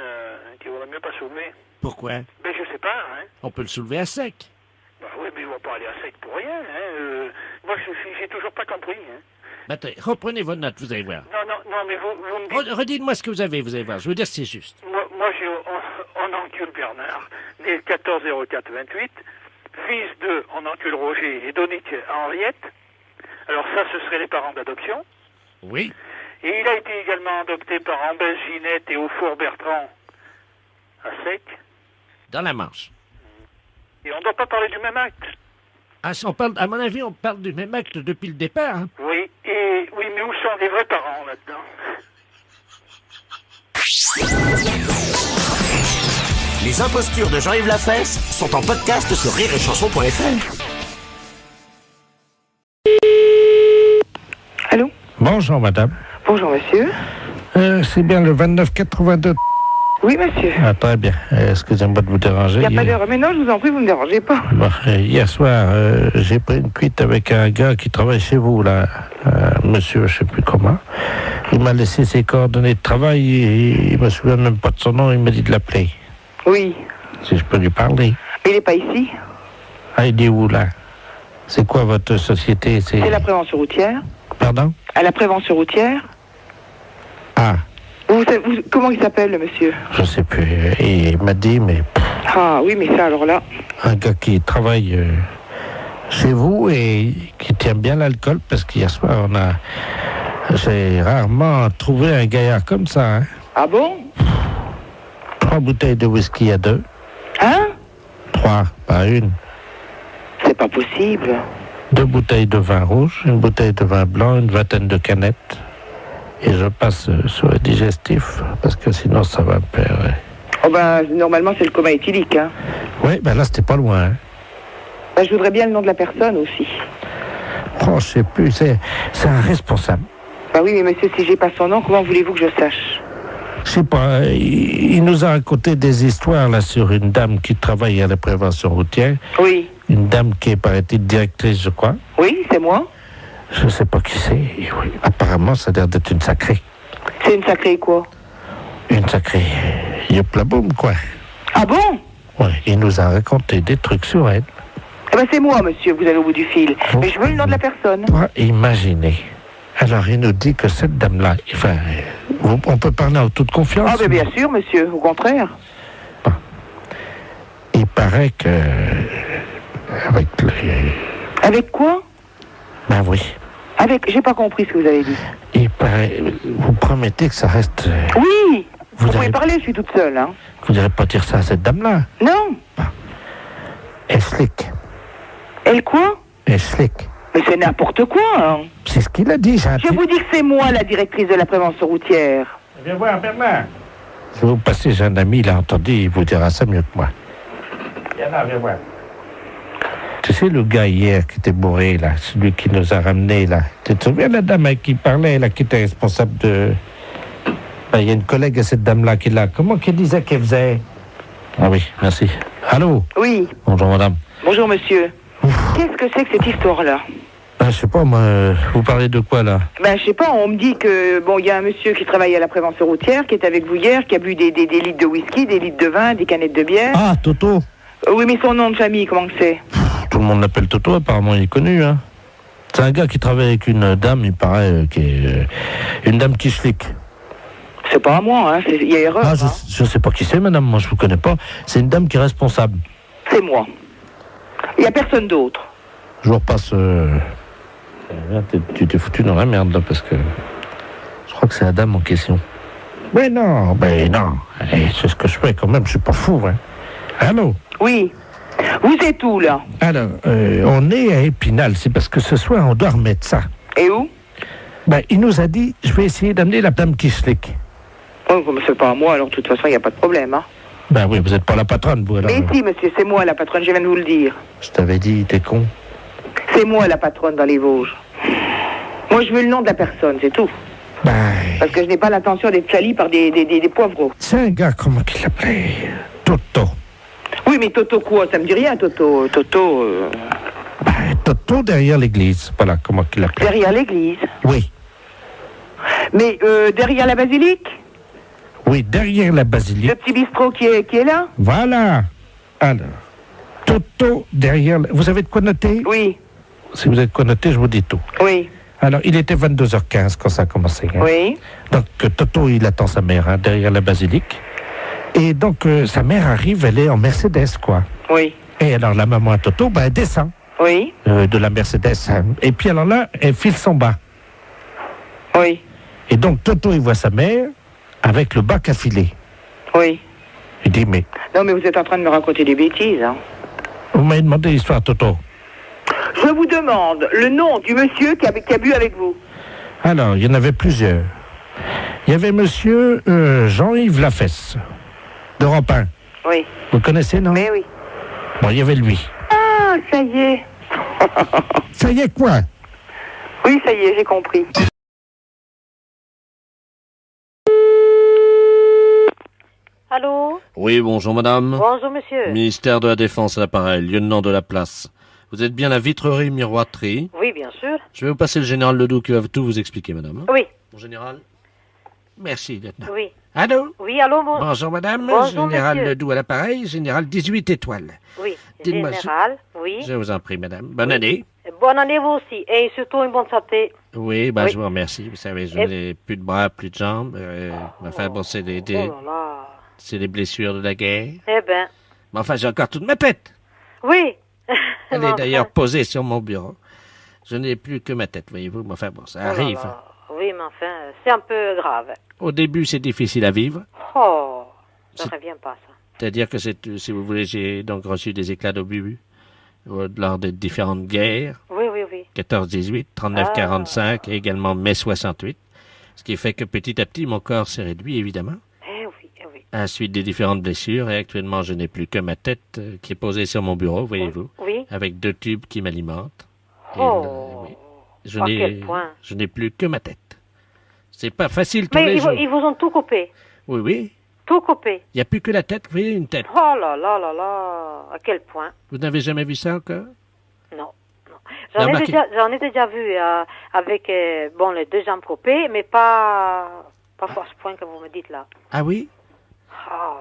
qu'il vaudrait mieux pas soulever. Pourquoi? Ben, je sais pas, hein. On peut le soulever à Sec. Bah oui, mais ils vont pas aller à Sec pour rien, hein. Moi, j'ai toujours pas compris, hein. Attendez, reprenez votre note, vous allez voir. Non, mais vous me dites... Redites-moi ce que vous avez, voir. Je veux dire si c'est juste. Moi j'ai Onancule Bernard, né le 14-04-28, fils de Onancule Roger et d'Onique Henriette. Alors ça, ce seraient les parents d'adoption. Oui. Et il a été également adopté par Ambès Ginette et Aufour Bertrand à Sec. Dans la Manche. Et on ne doit pas parler du même acte. Ah, à mon avis, on parle du même acte depuis le départ. Hein. Oui, mais où sont les vrais parents là-dedans? Les impostures de Jean-Yves Lafesse sont en podcast sur rireetchanson.fr. Allô? Bonjour, madame. Bonjour, monsieur. C'est bien le 2982. Oui, monsieur. Ah, très bien. Excusez-moi de vous déranger. Il n'y a pas d'heure. Mais non, je vous en prie, vous ne me dérangez pas. Bon, hier soir, j'ai pris une cuite avec un gars qui travaille chez vous, là. Monsieur, je sais plus comment. Il m'a laissé ses coordonnées de travail et il me souvient même pas de son nom. Il m'a dit de l'appeler. Oui. Si je peux lui parler. Mais il n'est pas ici. Ah, il est où, là? C'est quoi votre société? C'est la prévention routière. Pardon? À la prévention routière. Ah. Comment il s'appelle, le monsieur? Je sais plus. Il m'a dit, mais... Ah oui, mais ça, alors là... Un gars qui travaille chez vous et qui tient bien l'alcool, parce qu'hier soir, j'ai rarement trouvé un gaillard comme ça. Hein. Ah bon? 3 bouteilles de whisky à 2. Hein? 3, pas une. C'est pas possible. 2 bouteilles de vin rouge, une bouteille de vin blanc, une vingtaine de canettes. Et je passe sur le digestif, parce que sinon ça va me perdre. Oh ben, normalement c'est le coma éthylique, hein. Oui, ben là c'était pas loin. Hein. Ben, je voudrais bien le nom de la personne aussi. Oh, je sais plus, c'est un responsable. Ben oui, mais monsieur, si j'ai pas son nom, comment voulez-vous que je sache? Je sais pas, il nous a raconté des histoires là sur une dame qui travaille à la prévention routière. Oui. Une dame qui est, paraît-il, directrice, je crois. Oui, c'est moi. Je sais pas qui c'est. Oui. Apparemment, ça a l'air d'être une sacrée. C'est une sacrée quoi? Une sacrée yop-la-boum, quoi. Ah bon? Oui, il nous a raconté des trucs sur elle. Eh ben c'est moi, monsieur, vous allez au bout du fil. Mais je veux le nom de la personne. Imaginez. Alors, il nous dit que cette dame-là... Enfin, on peut parler en toute confiance. Ah ben bien sûr, monsieur, au contraire. Bon. Il paraît que... Avec quoi? Ben oui. J'ai pas compris ce que vous avez dit. Il paraît... Vous promettez que ça reste... Oui. Vous pouvez parler, je suis toute seule, hein. Vous n'allez pas dire ça à cette dame-là? Non. Elle slick. Elle quoi? Elle slick. Mais c'est n'importe quoi, hein. C'est ce qu'il a dit, Je vous dis que c'est moi la directrice de la prévention routière. Viens voir, Bernard. Je vais vous passer, j'ai un ami, il a entendu, il vous dira ça mieux que moi. Viens là, viens voir. Tu sais, le gars hier qui était bourré, là, celui qui nous a ramenés, là. Tu te souviens, la dame avec qui il parlait, là, qui était responsable de... Ben, il y a une collègue à cette dame-là qui est là. Comment qu'elle disait qu'elle faisait? Ah oui, merci. Allô? Oui. Bonjour, madame. Bonjour, monsieur. Qu'est-ce que c'est que cette histoire-là? Ben, je sais pas, moi, vous parlez de quoi, là? Ben, je sais pas, on me dit que, bon, il y a un monsieur qui travaille à la prévention routière, qui est avec vous hier, qui a bu des litres de whisky, des litres de vin, des canettes de bière. Ah, Toto. Oui, mais son nom de famille, comment que c'est? Tout le monde l'appelle Toto, apparemment, il est connu, hein. C'est un gars qui travaille avec une dame, il paraît, qui est une dame qui flic. C'est pas à moi, hein, il y a erreur. Ah, je sais pas qui c'est, madame, moi je vous connais pas. C'est une dame qui est responsable. C'est moi. Il y a personne d'autre. Je vous repasse... Tu t'es foutu dans la merde, là, parce que... Je crois que c'est la dame en question. Mais non, c'est ce que je fais quand même, je suis pas fou, hein. Allô? Oui. Vous êtes où, là? Alors, on est à Épinal, c'est parce que ce soir, on doit remettre ça. Et où? Ben, il nous a dit, je vais essayer d'amener la dame qui slick. Oh, mais c'est pas à moi, alors de toute façon, il n'y a pas de problème, hein. Ben oui, vous n'êtes pas la patronne, vous, alors. Mais si, monsieur, c'est moi la patronne, je viens de vous le dire. Je t'avais dit, t'es con. C'est moi la patronne dans les Vosges. Moi, je veux le nom de la personne, c'est tout. Ben... Parce que je n'ai pas l'intention d'être salie par des poivreaux. C'est un gars, comment qu'il l'appelait? Toto. Oui, mais Toto quoi? Ça me dit rien, Toto. Toto derrière l'église, voilà, comment qu'il l'appelait. Derrière l'église? Oui. Mais derrière la basilique? Oui, derrière la basilique. Le petit bistrot qui est là? Voilà. Alors, Toto derrière... Vous avez de quoi noter? Oui. Si vous avez de quoi noter, je vous dis tout. Oui. Alors, il était 22h15 quand ça a commencé. Hein. Oui. Donc, Toto, il attend sa mère, hein, derrière la basilique. Et donc, sa mère arrive, elle est en Mercedes, quoi. Oui. Et alors, la maman à Toto, ben, elle descend. Oui. De la Mercedes. Hein. Et puis, alors là, elle file son bas. Oui. Et donc, Toto, il voit sa mère avec le bac à filer. Oui. Il dit, mais... Non, mais vous êtes en train de me raconter des bêtises, hein. Vous m'avez demandé l'histoire, Toto. Je vous demande le nom du monsieur qui a bu avec vous. Alors, il y en avait plusieurs. Il y avait monsieur Jean-Yves Lafesse, d'Europe 1. Oui. Vous le connaissez, non? Mais oui. Bon, il y avait lui. Ah, ça y est. Ça y est quoi? Oui, ça y est, j'ai compris. Allô? Oui, bonjour madame. Bonjour monsieur. Ministère de la Défense à l'appareil, lieutenant de la place. Vous êtes bien la vitrerie miroiterie? Oui, bien sûr. Je vais vous passer le général Ledoux qui va tout vous expliquer, madame. Oui. Mon général? Merci, lieutenant. Oui. Allô? Oui, allô, Bonjour madame, Bonjour, général monsieur. Ledoux à l'appareil, général 18 étoiles. Oui, Dites-moi, général, oui. Je vous en prie, madame. Bonne année. Bonne année vous aussi, et surtout une bonne santé. Oui, ben Oui. je vous remercie. Vous savez, je Et- n'ai plus de bras, plus de jambes. Enfin, bon, c'est Oh là là. c'est les blessures de la guerre. Eh ben, Mais enfin, j'ai encore toute ma tête. oui. Elle Mais est enfin. d'ailleurs posée sur mon bureau. Je n'ai plus que ma tête, voyez-vous. Mais enfin, bon, ça Oh là arrive. là. Oui, mais enfin, c'est un peu grave. Au début, c'est difficile à vivre. Oh, ça ne revient pas, ça. C'est-à-dire que, si vous voulez, j'ai donc reçu des éclats d'obus lors des différentes guerres. Oui, oui, oui. 14-18, 39-45 et également mai 68. Ce qui fait que petit à petit, mon corps s'est réduit, évidemment. Eh oui, eh oui. À la suite des différentes blessures, et actuellement, je n'ai plus que ma tête qui est posée sur mon bureau, voyez-vous. Oui. Avec 2 tubes qui m'alimentent. Et, Oh. oui. À quel point? Je n'ai plus que ma tête. C'est pas facile tous les Mais jours. ils vous ont tout coupé. Oui, oui. Tout coupé. Il n'y a plus que la tête, vous voyez, une tête. Oh là là là là. À quel point? Vous n'avez jamais vu ça encore? Non. Vous avez remarqué- J'en ai déjà vu avec bon, les 2 jambes coupées, mais pas à ce point que vous me dites là. Ah oui? Oh.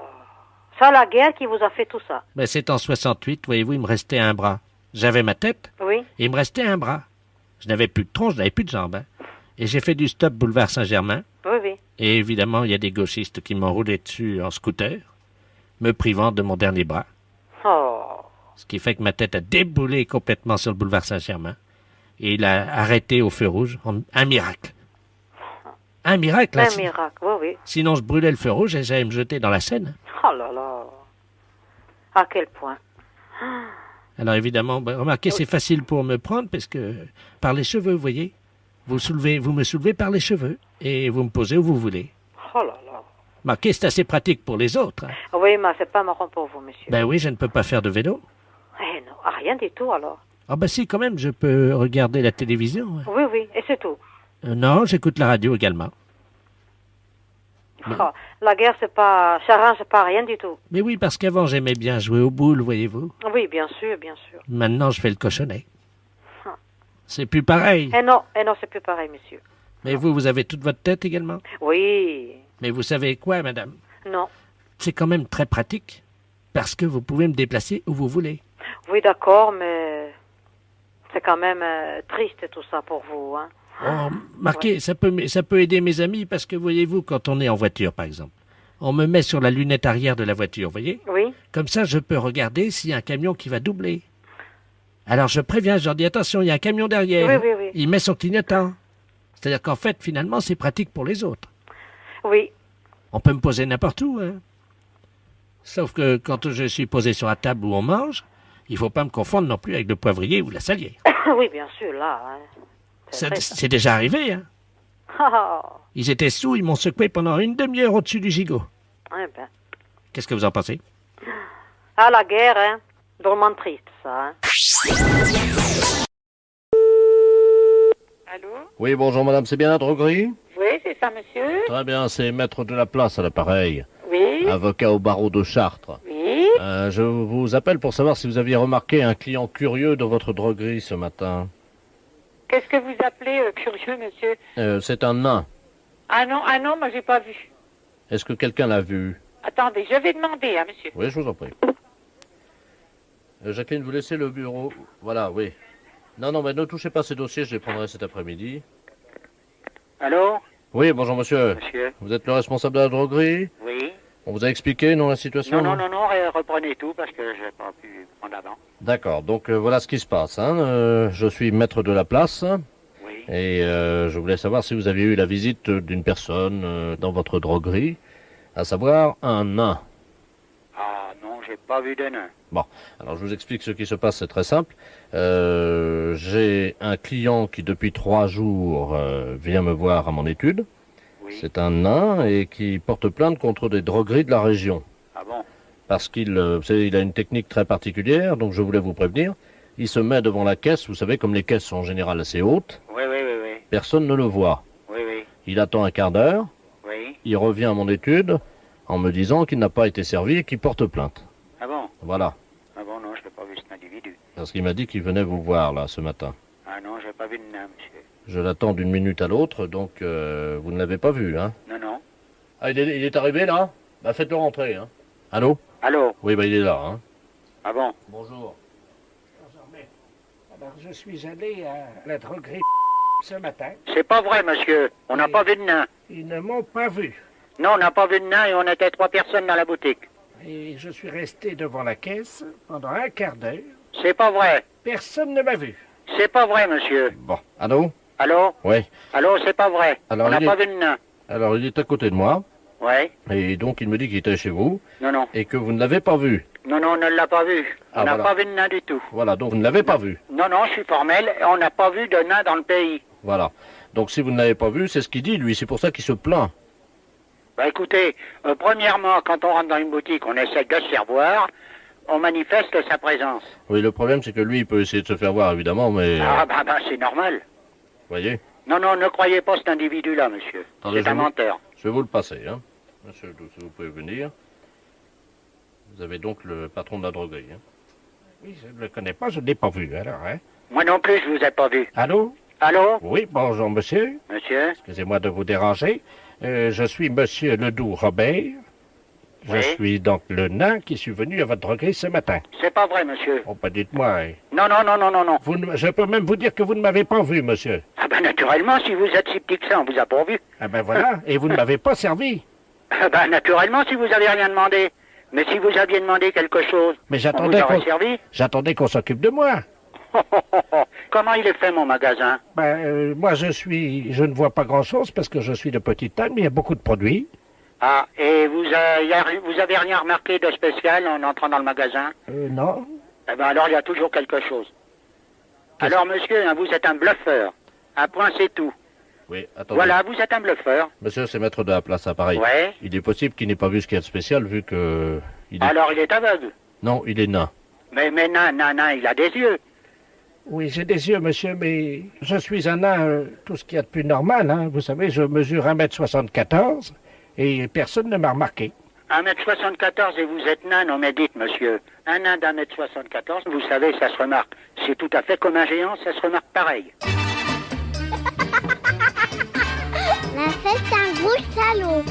C'est la guerre qui vous a fait tout ça. Ben, c'est en 68, voyez-vous, il me restait un bras. J'avais ma tête, Oui. et il me restait un bras. Je n'avais plus de tronc, je n'avais plus de jambes. Hein. Et j'ai fait du stop boulevard Saint-Germain. Oui, oui. Et évidemment, il y a des gauchistes qui m'ont roulé dessus en scooter, me privant de mon dernier bras. Oh. Ce qui fait que ma tête a déboulé complètement sur le boulevard Saint-Germain. Et il a arrêté au feu rouge. Un miracle. Un miracle, là. Un miracle, oui, oui. Sinon, je brûlais le feu rouge et j'allais me jeter dans la Seine. Oh là là. À quel point? Alors évidemment, remarquez, c'est facile pour me prendre parce que par les cheveux, vous voyez. Vous me soulevez par les cheveux et vous me posez où vous voulez. Oh là là. Remarquez, c'est assez pratique pour les autres. Hein. Oui, mais c'est pas marrant pour vous, monsieur. Ben oui, je ne peux pas faire de vélo. Eh non, rien du tout alors. Ah ben si, quand même, je peux regarder la télévision. Hein. Oui, oui, et c'est tout. Non, j'écoute la radio également. Oh, la guerre, ça arrange pas rien du tout. Mais oui, parce qu'avant, j'aimais bien jouer aux boules, voyez-vous. Oui, bien sûr, bien sûr. Maintenant, je fais le cochonnet. C'est plus pareil. Eh non, c'est plus pareil, monsieur. Mais vous avez toute votre tête également? Oui. Mais vous savez quoi, madame? Non. C'est quand même très pratique, parce que vous pouvez me déplacer où vous voulez. Oui, d'accord, mais c'est quand même triste tout ça pour vous, hein. Oh, marquez, ouais. ça peut aider mes amis, parce que voyez-vous, quand on est en voiture, par exemple, on me met sur la lunette arrière de la voiture, voyez? Oui. Comme ça, je peux regarder s'il y a un camion qui va doubler. Alors je préviens, je leur dis attention, il y a un camion derrière. Oui, oui, oui. Il met son clignotant. C'est-à-dire qu'en fait, finalement, c'est pratique pour les autres. Oui. On peut me poser n'importe où, hein. Sauf que quand je suis posé sur la table où on mange, il faut pas me confondre non plus avec le poivrier ou la salière. Oui, bien sûr, là. Hein. C'est déjà arrivé, hein. Oh. Ils étaient sous, ils m'ont secoué pendant une demi-heure au-dessus du gigot. Eh ben. Qu'est-ce que vous en pensez? Ah, la guerre, hein. Drôlement triste, ça, hein. Allô? Oui, bonjour madame, c'est bien la droguerie? Oui, c'est ça, monsieur. Très bien, c'est maître de la place à l'appareil. Oui. Avocat au barreau de Chartres. Oui. Je vous appelle pour savoir si vous aviez remarqué un client curieux dans votre droguerie ce matin. Qu'est-ce que vous appelez curieux, monsieur? C'est un nain. Ah non, moi j'ai pas vu. Est-ce que quelqu'un l'a vu? Attendez, je vais demander, hein, monsieur. Oui, je vous en prie. Jacqueline, vous laissez le bureau. Voilà, oui. Non, mais ne touchez pas ces dossiers, je les prendrai cet après-midi. Allô? Oui, bonjour monsieur. Monsieur. Vous êtes le responsable de la droguerie? Oui. On vous a expliqué, non, la situation? Non, reprenez tout parce que j'ai pas pu prendre avant. D'accord, donc voilà ce qui se passe. Hein. Je suis maître de la place. Oui. Et je voulais savoir si vous aviez eu la visite d'une personne dans votre droguerie, à savoir un nain. Ah non, j'ai pas vu de nain. Bon, alors je vous explique ce qui se passe, c'est très simple. J'ai un client qui depuis 3 jours vient me voir à mon étude. Oui. C'est un nain et qui porte plainte contre des drogueries de la région. Ah bon? Parce qu'il il a une technique très particulière, donc je voulais vous prévenir. Il se met devant la caisse, vous savez, comme les caisses sont en général assez hautes. Oui. Personne ne le voit. Oui. Il attend un quart d'heure. Oui. Il revient à mon étude en me disant qu'il n'a pas été servi et qu'il porte plainte. Ah bon? Voilà. Ah bon, non, je l'ai pas vu cet individu. Parce qu'il m'a dit qu'il venait vous voir, là, ce matin. Ah non, j'ai pas vu de nain, monsieur. Je l'attends d'une minute à l'autre, donc vous ne l'avez pas vu, hein? Non. Ah, il est arrivé, là? Bah, faites-le rentrer, hein. Allô? Allô? Oui, bah, il est là, hein. Ah bon? Bonjour. Alors, je suis allé à la droguerie ce matin. C'est pas vrai, monsieur. On n'a pas vu de nain. Ils ne m'ont pas vu. Non, on n'a pas vu de nain et on était 3 personnes dans la boutique. Et je suis resté devant la caisse pendant un quart d'heure. C'est pas vrai. Personne ne m'a vu. C'est pas vrai, monsieur. Bon, allô? Allô? Oui. Allô, c'est pas vrai. Alors, on n'a il pas est- vu de nain. Alors, il est à côté de moi, Ouais. et donc il me dit qu'il était chez vous, Non. et que vous ne l'avez pas vu. Non, on ne l'a pas vu. On Ah, n'a voilà. pas vu de nain du tout. Voilà, donc vous ne l'avez pas vu. Non, je suis formel. On n'a pas vu de nain dans le pays. Voilà. Donc si vous ne l'avez pas vu, c'est ce qu'il dit, lui, c'est pour ça qu'il se plaint. Bah écoutez, premièrement, quand on rentre dans une boutique, on essaie de se faire voir. On manifeste sa présence. Oui, le problème, c'est que lui, il peut essayer de se faire voir, évidemment, mais... Ah bah c'est normal. voyez? Non, ne croyez pas cet individu-là, monsieur. Attendez, C'est un menteur. Je vais vous le passer, hein. Monsieur Ledoux, si vous pouvez venir. Vous avez donc le patron de la droguerie, hein. Oui, je ne le connais pas, je ne l'ai pas vu, alors, hein. Moi non plus, je vous ai pas vu. Allô? Allô? Oui, bonjour, monsieur. Monsieur? Excusez-moi de vous déranger. Je suis monsieur Ledoux Robert. Je Oui. suis donc le nain qui suis venu à votre droguerie ce matin. C'est pas vrai, monsieur. Oh, bah dites-moi. Hein. Non. Je peux même vous dire que vous ne m'avez pas vu, monsieur. Ah ben naturellement, si vous êtes si petit que ça, on vous a pas vu. Ah ben voilà, et vous ne m'avez pas servi. Ah ben naturellement, si vous avez rien demandé. Mais si vous aviez demandé quelque chose, Mais on vous j'attendais aurait servi. J'attendais qu'on s'occupe de moi. Comment il est fait, mon magasin? Moi, je ne vois pas grand-chose parce que je suis de petite taille, mais il y a beaucoup de produits. Ah, et vous avez rien remarqué de spécial en entrant dans le magasin? Non. Eh ben alors, il y a toujours quelque chose. Alors, monsieur, hein, vous êtes un bluffeur. Un point, c'est tout. Oui, attendez. Voilà, vous êtes un bluffeur. Monsieur, c'est maître de la place à Paris. Ouais. Il est possible qu'il n'ait pas vu ce qu'il y a de spécial, vu que... Alors, il est aveugle. Non, il est nain. Mais nain, il a des yeux. Oui, j'ai des yeux, monsieur, mais je suis un nain, tout ce qu'il y a de plus normal, hein. Vous savez, je mesure 1m74 et personne ne m'a remarqué. 1m74 et vous êtes nain, non mais dites, monsieur. Un nain d'1m74, vous savez, ça se remarque. C'est tout à fait comme un géant, ça se remarque pareil. La fête, c'est un gros salaud.